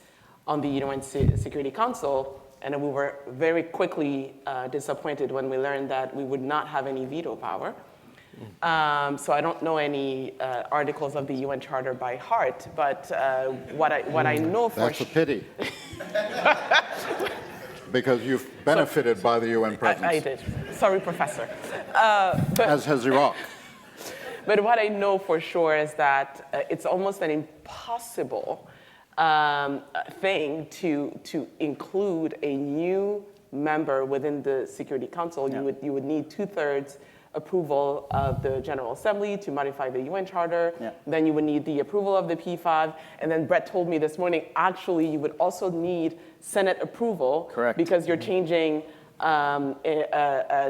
on the UN Security Council, and we were very quickly disappointed when we learned that we would not have any veto power. So I don't know any articles of the UN Charter by heart, but what I know for That's a pity. Because you've benefited by the UN presence. I did. Sorry, Professor. As has Iraq. But what I know for sure is that it's almost an impossible thing to include a new member within the Security Council. Yeah. You would need 2/3 approval of the General Assembly to modify the UN Charter. Yeah. Then you would need the approval of the P5. And then Brett told me this morning, actually, you would also need Senate approval. Correct. Because you're changing an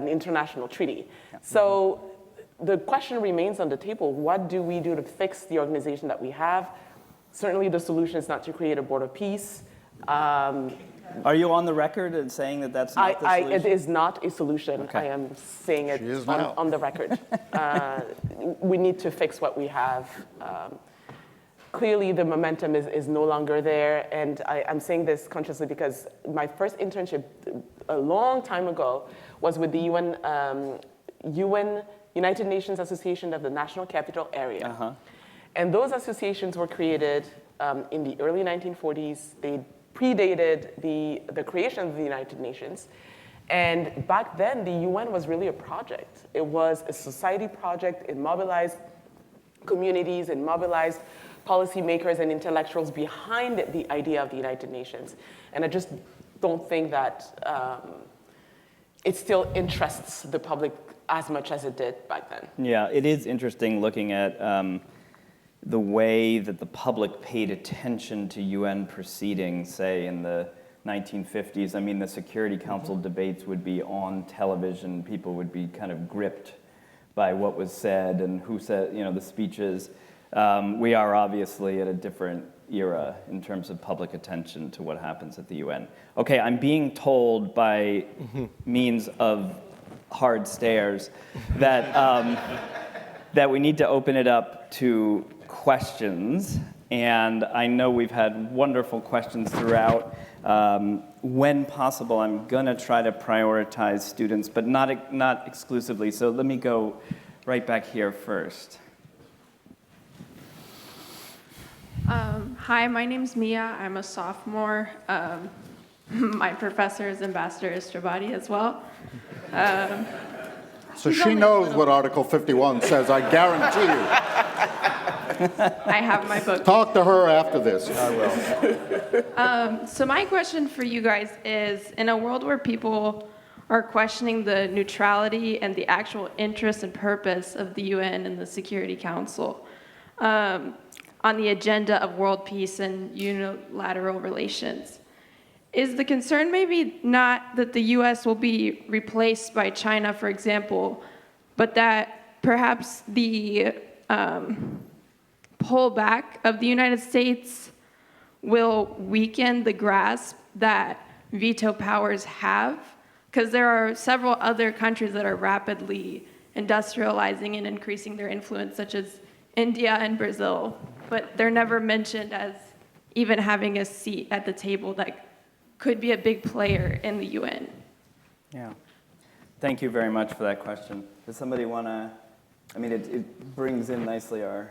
international treaty. Yeah. So the question remains on the table. What do we do to fix the organization that we have? Certainly the solution is not to create a board of peace. Are you on the record in saying that that's not the solution? It is not a solution. Okay. I am saying it She is now. on the record. We need to fix what we have. Clearly, the momentum is no longer there, and I'm saying this consciously because my first internship a long time ago was with the UN United Nations Association of the National Capital Area. Uh-huh. And those associations were created in the early 1940s. They predated the creation of the United Nations. And back then, the UN was really a project. It was a society project. It mobilized communities and mobilized policymakers and intellectuals behind the idea of the United Nations. And I just don't think that it still interests the public as much as it did back then. Yeah, it is interesting looking at the way that the public paid attention to UN proceedings, say in the 1950s. I mean, the Security Council debates would be on television. People would be kind of gripped by what was said and who said, the speeches. We are obviously at a different era in terms of public attention to what happens at the UN. Okay, I'm being told by means of hard stares that that we need to open it up to questions, and I know we've had wonderful questions throughout. When possible, I'm gonna try to prioritize students, but not exclusively. So let me go right back here first. Hi, my name's Mia. I'm a sophomore. My professor is Ambassador Estrabadi as well. So He's she only a knows little what bit. Article 51 says, I guarantee you. I have my book. Talk to her after this. I will. So my question for you guys is, in a world where people are questioning the neutrality and the actual interest and purpose of the UN and the Security Council on the agenda of world peace and unilateral relations, is the concern maybe not that the US will be replaced by China, for example, but that perhaps the pullback of the United States will weaken the grasp that veto powers have? Because there are several other countries that are rapidly industrializing and increasing their influence, such as India and Brazil, but they're never mentioned as even having a seat at the table that could be a big player in the UN. Yeah. Thank you very much for that question. Does somebody want to, I mean, it brings in nicely our...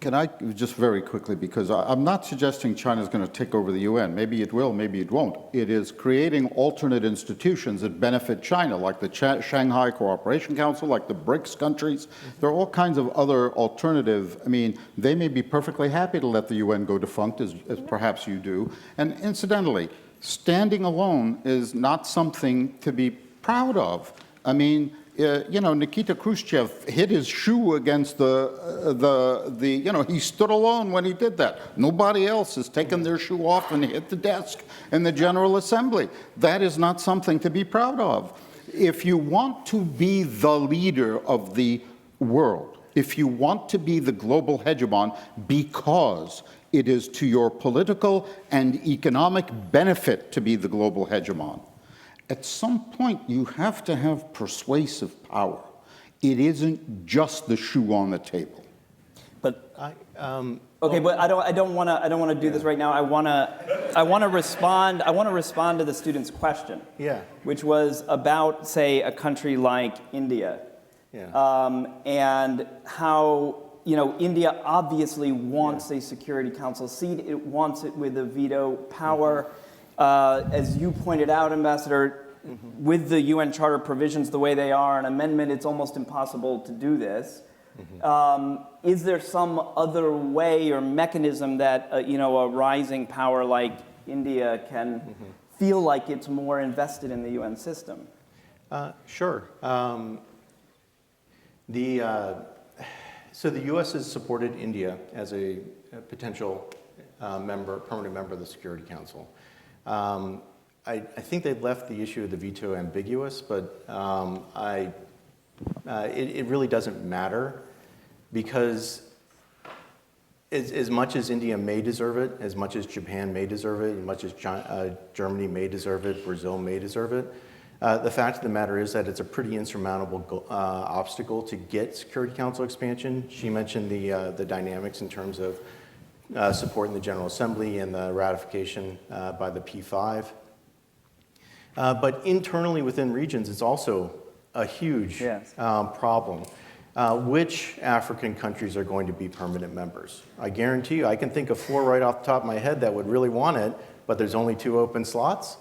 Can I just very quickly, because I'm not suggesting China's going to take over the UN. Maybe it will, maybe it won't. It is creating alternate institutions that benefit China, like the Shanghai Cooperation Council, like the BRICS countries. There are all kinds of other alternative. I mean, they may be perfectly happy to let the UN go defunct, as perhaps you do. And incidentally, standing alone is not something to be proud of. I mean, you know, Nikita Khrushchev hit his shoe against you know, he stood alone when he did that. Nobody else has taken their shoe off and hit the desk in the General Assembly. That is not something to be proud of. If you want to be the leader of the world, if you want to be the global hegemon because it is to your political and economic benefit to be the global hegemon, at some point, you have to have persuasive power. It isn't just the shoe on the table. But okay, but I don't want to do this right now. I want to respond to the student's question. Yeah. Which was about, say, a country like India. Yeah. And how, you know, India obviously wants a Security Council seat. It wants it with a veto power. As you pointed out, Ambassador, with the UN Charter provisions the way they are, an amendment, it's almost impossible to do this. Is there some other way or mechanism that you know, a rising power like India can feel like it's more invested in the UN system? Sure. So the U.S. has supported India as a potential permanent member of the Security Council. I think they've left the issue of the veto ambiguous, but it really doesn't matter, because as much as India may deserve it, as much as Japan may deserve it, as much as Germany may deserve it, Brazil may deserve it, the fact of the matter is that it's a pretty insurmountable obstacle to get Security Council expansion. She mentioned the dynamics in terms of support in the General Assembly and the ratification by the P5. But internally within regions, it's also a huge problem. Which African countries are going to be permanent members? I guarantee you, I can think of 4 right off the top of my head that would really want it, but there's only 2 open slots.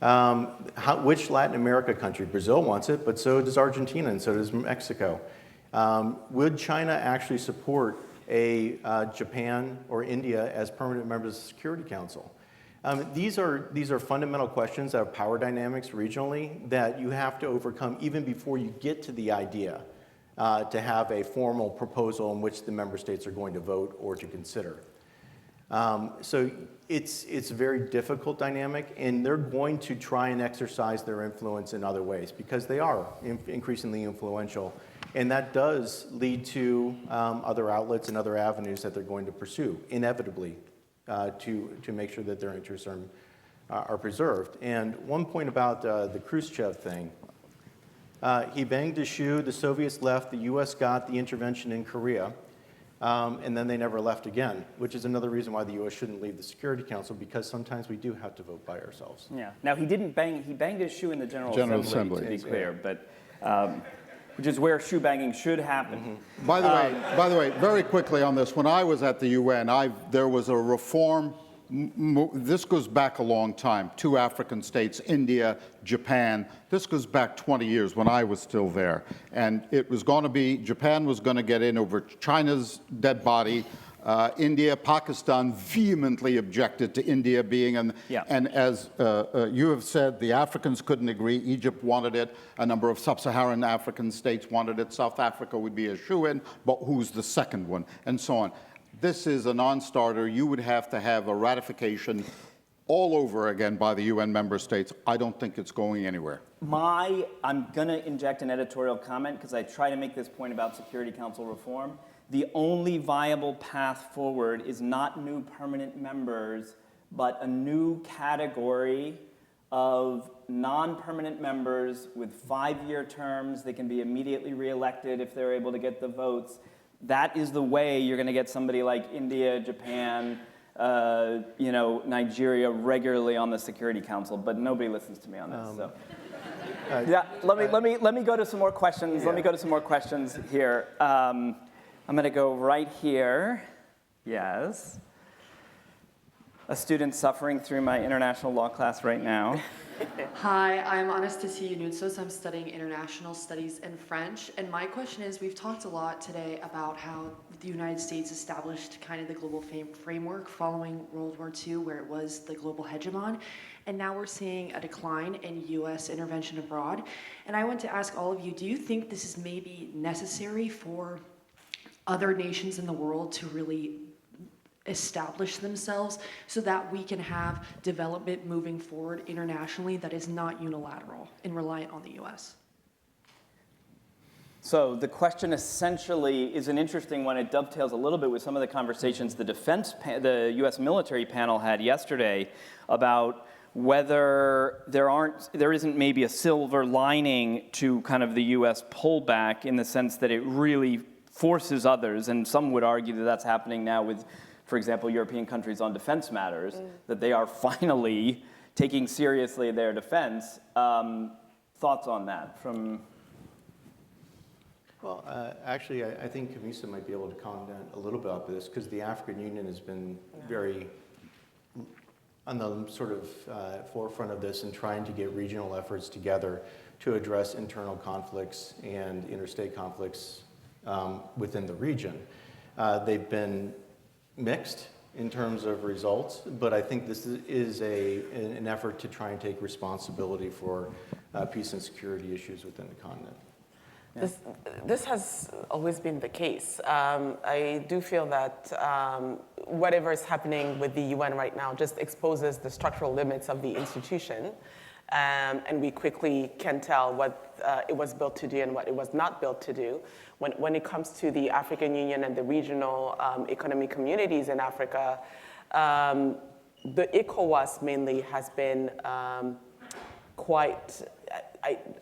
Which Latin America country? Brazil wants it, but so does Argentina, and so does Mexico. Would China actually support a Japan or India as permanent members of the Security Council? These are fundamental questions of power dynamics regionally that you have to overcome even before you get to the idea to have a formal proposal in which the member states are going to vote or to consider. So it's a very difficult dynamic, and they're going to try and exercise their influence in other ways because they are increasingly influential. And that does lead to other outlets and other avenues that they're going to pursue, inevitably, to make sure that their interests are preserved. And one point about the Khrushchev thing, he banged his shoe, the Soviets left, the US got the intervention in Korea, and then they never left again, which is another reason why the US shouldn't leave the Security Council, because sometimes we do have to vote by ourselves. Yeah. Now, he banged his shoe in the General Assembly, to be clear, but which is where shoe banging should happen. By the way, very quickly on this, when I was at the UN, there was a reform this goes back a long time. 2 African states, India, Japan. This goes back 20 years when I was still there. And it was going to be, Japan was going to get in over China's dead body. India, Pakistan vehemently objected to India being in, and as you have said, the Africans couldn't agree. Egypt wanted it. A number of sub-Saharan African states wanted it. South Africa would be a shoo-in, but who's the second one, and so on. This is a non-starter. You would have to have a ratification all over again by the UN member states. I don't think it's going anywhere. I'm going to inject an editorial comment because I try to make this point about Security Council reform. The only viable path forward is not new permanent members, but a new category of non-permanent members with 5-year terms. They can be immediately reelected if they're able to get the votes. That is the way you're going to get somebody like India, Japan, Nigeria regularly on the Security Council. But nobody listens to me on this. So. Let me go to some more questions. Let me go to some more questions here. I'm going to go right here. Yes. A student suffering through my international law class right now. Hi, I'm Anastasia Noutsos. I'm studying international studies and French. And my question is, we've talked a lot today about how the United States established kind of the global framework following World War II, where it was the global hegemon. And now we're seeing a decline in U.S. intervention abroad. And I want to ask all of you, do you think this is maybe necessary for other nations in the world to really establish themselves so that we can have development moving forward internationally that is not unilateral and reliant on the U.S.? So the question essentially is an interesting one. It dovetails a little bit with some of the conversations the U.S. military panel had yesterday about whether there isn't maybe a silver lining to kind of the U.S. pullback in the sense that it really forces others, and some would argue that that's happening now with, for example, European countries on defense matters, that they are finally taking seriously their defense. Thoughts on that from? Well, actually, I think Camisa might be able to comment a little bit about this because the African Union has been very on the sort of forefront of this and trying to get regional efforts together to address internal conflicts and interstate conflicts within the region. They've been mixed in terms of results, but I think this is an effort to try and take responsibility for peace and security issues within the continent. Yeah. This has always been the case. I do feel that whatever is happening with the UN right now just exposes the structural limits of the institution. And we quickly can tell what it was built to do and what it was not built to do. When it comes to the African Union and the regional economic communities in Africa, the ECOWAS mainly has been quite,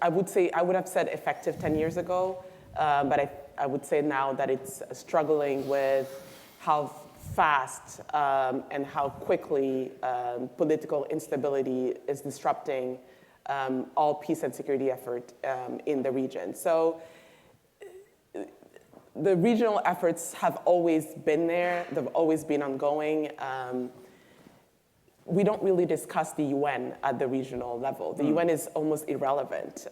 I would have said effective 10 years ago, but I would say now that it's struggling with how fast and how quickly political instability is disrupting all peace and security effort in the region. So the regional efforts have always been there. They've always been ongoing. We don't really discuss the UN at the regional level. The UN is almost irrelevant.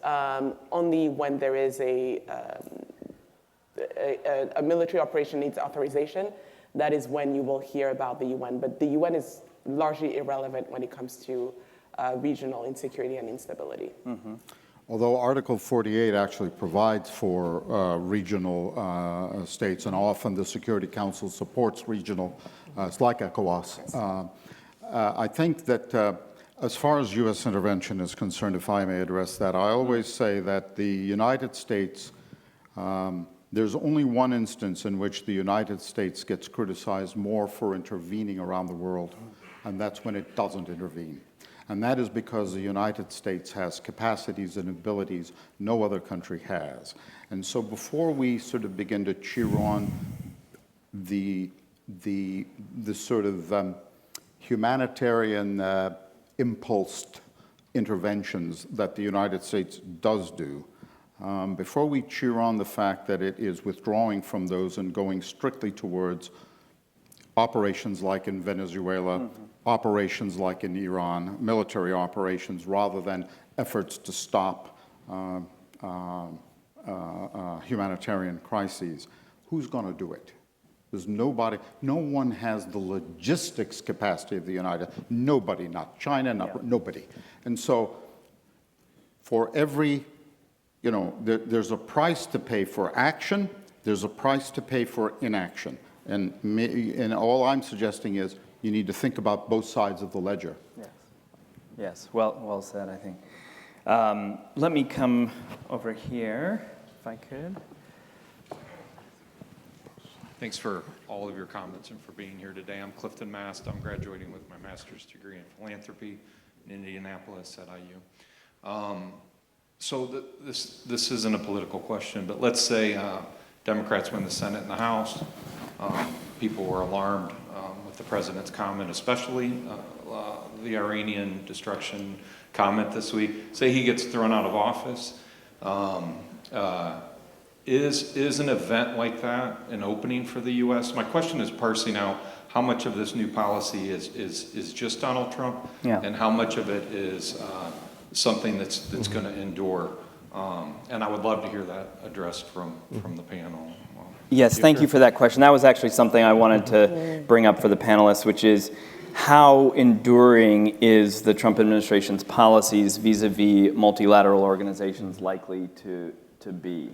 Only when there is a military operation needs authorization, that is when you will hear about the UN. But the UN is largely irrelevant when it comes to regional insecurity and instability. Mm-hmm. Although Article 48 actually provides for regional states, and often the Security Council supports regional, it's like ECOWAS. I think that as far as U.S. intervention is concerned, if I may address that, I always say that the United States, there's only one instance in which the United States gets criticized more for intervening around the world, and that's when it doesn't intervene. And that is because the United States has capacities and abilities no other country has. And so before we sort of begin to cheer on the sort of humanitarian impulsed interventions that the United States does do, before we cheer on the fact that it is withdrawing from those and going strictly towards operations like in Venezuela, operations like in Iran, military operations, rather than efforts to stop humanitarian crises. Who's going to do it? There's nobody, no one has the logistics capacity of the United States. Nobody, not China, nobody. And so for every, there's a price to pay for action, there's a price to pay for inaction. And all I'm suggesting is you need to think about both sides of the ledger. Yes, yes. Well said, I think. Let me come over here, if I could. Thanks for all of your comments and for being here today. I'm Clifton Mast. I'm graduating with my master's degree in philanthropy in Indianapolis at IU. So this isn't a political question, but let's say Democrats win the Senate and the House. People were alarmed with the president's comment, especially the Iranian destruction comment this week. Say he gets thrown out of office. Is an event like that an opening for the U.S.? My question is parsing out how much of this new policy is just Donald Trump, and how much of it is something that's going to endure. And I would love to hear that addressed from the panel. Yes, thank you for that question. That was actually something I wanted to bring up for the panelists, which is how enduring is the Trump administration's policies vis-a-vis multilateral organizations likely to be?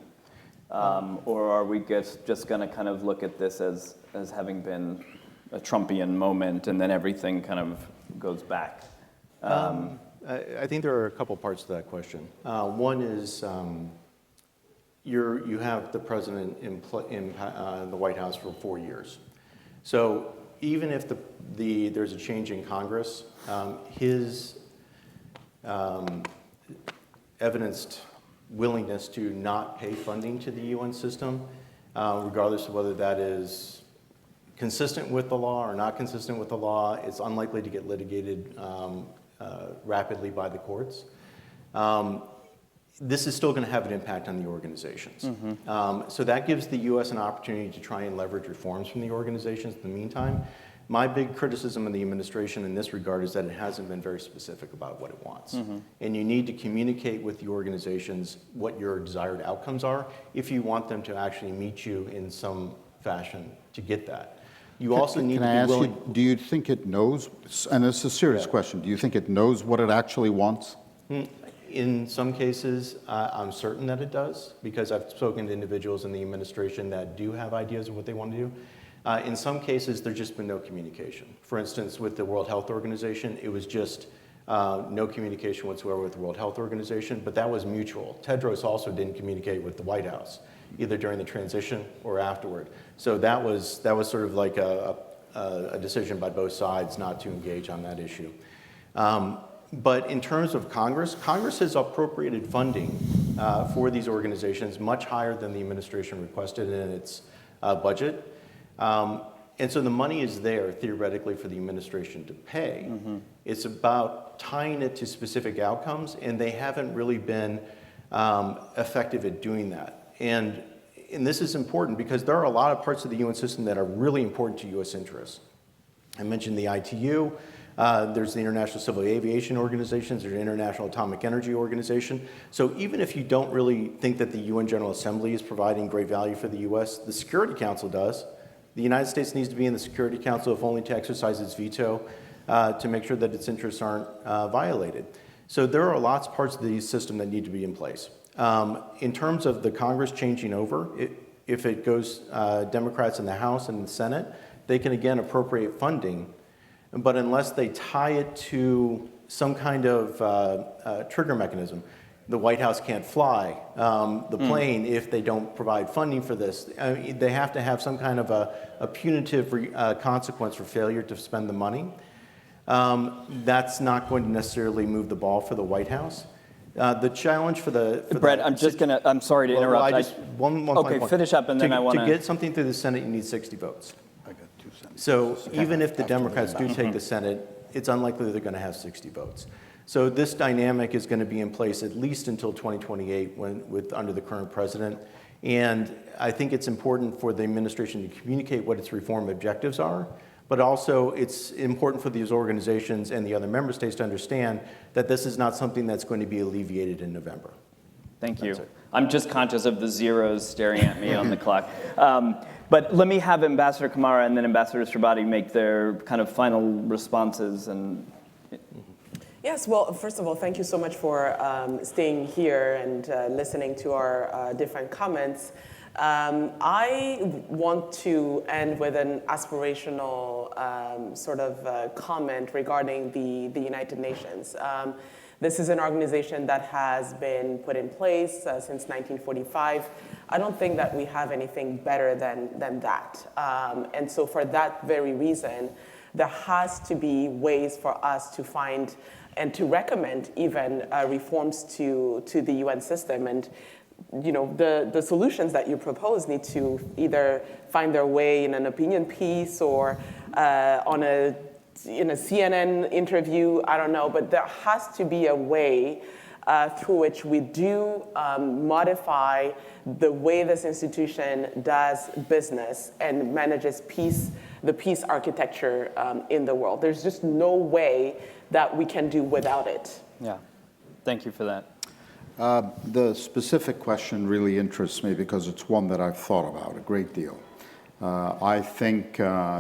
Or are we just going to kind of look at this as having been a Trumpian moment and then everything kind of goes back? I think there are a couple parts to that question. One is you have the president in the White House for 4 years. So even if there's a change in Congress, his evidenced willingness to not pay funding to the UN system, regardless of whether that is consistent with the law or not consistent with the law, is unlikely to get litigated rapidly by the courts. This is still going to have an impact on the organizations. So that gives the U.S. an opportunity to try and leverage reforms from the organizations in the meantime. My big criticism of the administration in this regard is that it hasn't been very specific about what it wants. And you need to communicate with the organizations what your desired outcomes are if you want them to actually meet you in some fashion to get that. You also need to be willing. Do you think it knows, and it's a serious question, do you think it knows what it actually wants? In some cases, I'm certain that it does, because I've spoken to individuals in the administration that do have ideas of what they want to do. In some cases, there's just been no communication. For instance, with the World Health Organization, it was just no communication whatsoever with the World Health Organization, but that was mutual. Tedros also didn't communicate with the White House, either during the transition or afterward. So that was sort of like a decision by both sides not to engage on that issue. But in terms of Congress has appropriated funding for these organizations much higher than the administration requested in its budget. And so the money is there, theoretically, for the administration to pay. It's about tying it to specific outcomes, and they haven't really been effective at doing that. And this is important because there are a lot of parts of the UN system that are really important to U.S. interests. I mentioned the ITU. There's the International Civil Aviation Organizations. There's the International Atomic Energy Organization. So even if you don't really think that the UN General Assembly is providing great value for the U.S., the Security Council does. The United States needs to be in the Security Council, if only to exercise its veto, to make sure that its interests aren't violated. So there are lots of parts of the system that need to be in place. In terms of the Congress changing over, if it goes Democrats in the House and the Senate, they can again appropriate funding, but unless they tie it to some kind of trigger mechanism, the White House can't fly the plane if they don't provide funding for this. They have to have some kind of a punitive consequence for failure to spend the money. That's not going to necessarily move the ball for the White House. The challenge for Brett, I'm sorry to interrupt. One okay, point. Finish up and then I want to get something through the Senate, you need 60 votes. I got 2 sentences. So even if the Democrats do take the Senate, it's unlikely they're going to have 60 votes. So this dynamic is going to be in place at least until 2028 under the current president. And I think it's important for the administration to communicate what its reform objectives are, but also it's important for these organizations and the other member states to understand that this is not something that's going to be alleviated in November. Thank you. That's it. I'm just conscious of the zeros staring at me on the clock. But let me have Ambassador Kamara and then Ambassador Strabati make their kind of final responses. And Yes, well, first of all, thank you so much for staying here and listening to our different comments. I want to end with an aspirational sort of comment regarding the United Nations. This is an organization that has been put in place since 1945. I don't think that we have anything better than that. And so for that very reason, there has to be ways for us to find and to recommend even reforms to the UN system. And the solutions that you propose need to either find their way in an opinion piece or in a CNN interview, I don't know, but there has to be a way through which we do modify the way this institution does business and manages the peace architecture in the world. There's just no way that we can do without it. yeah, thank you for that. The specific question really interests me because it's one that I've thought about a great deal. I think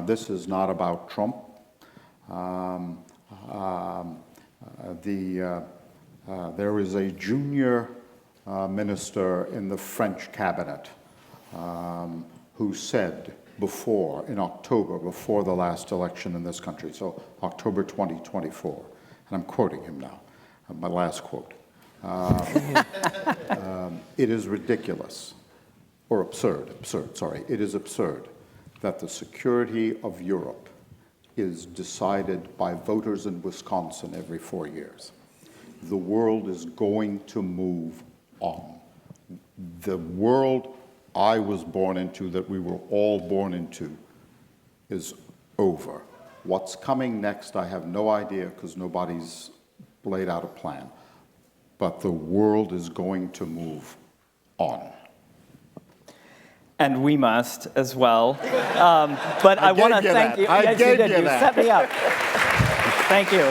this is not about Trump. There is a junior minister in the French cabinet who said in October, before the last election in this country, so October 2024, and I'm quoting him now, my last quote, it is ridiculous, or absurd, it is absurd that the security of Europe is decided by voters in Wisconsin every 4 years. The world is going to move on. The world I was born into, that we were all born into, is over. What's coming next, I have no idea because nobody's laid out a plan. But the world is going to move on. And we must as well. But I want to thank you. I Yes, gave you did. you You that. set me up. Thank you.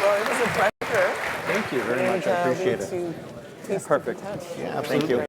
Well, it was a pleasure. Thank you very much. I appreciate it. Please Perfect. keep in touch. Yeah, absolutely.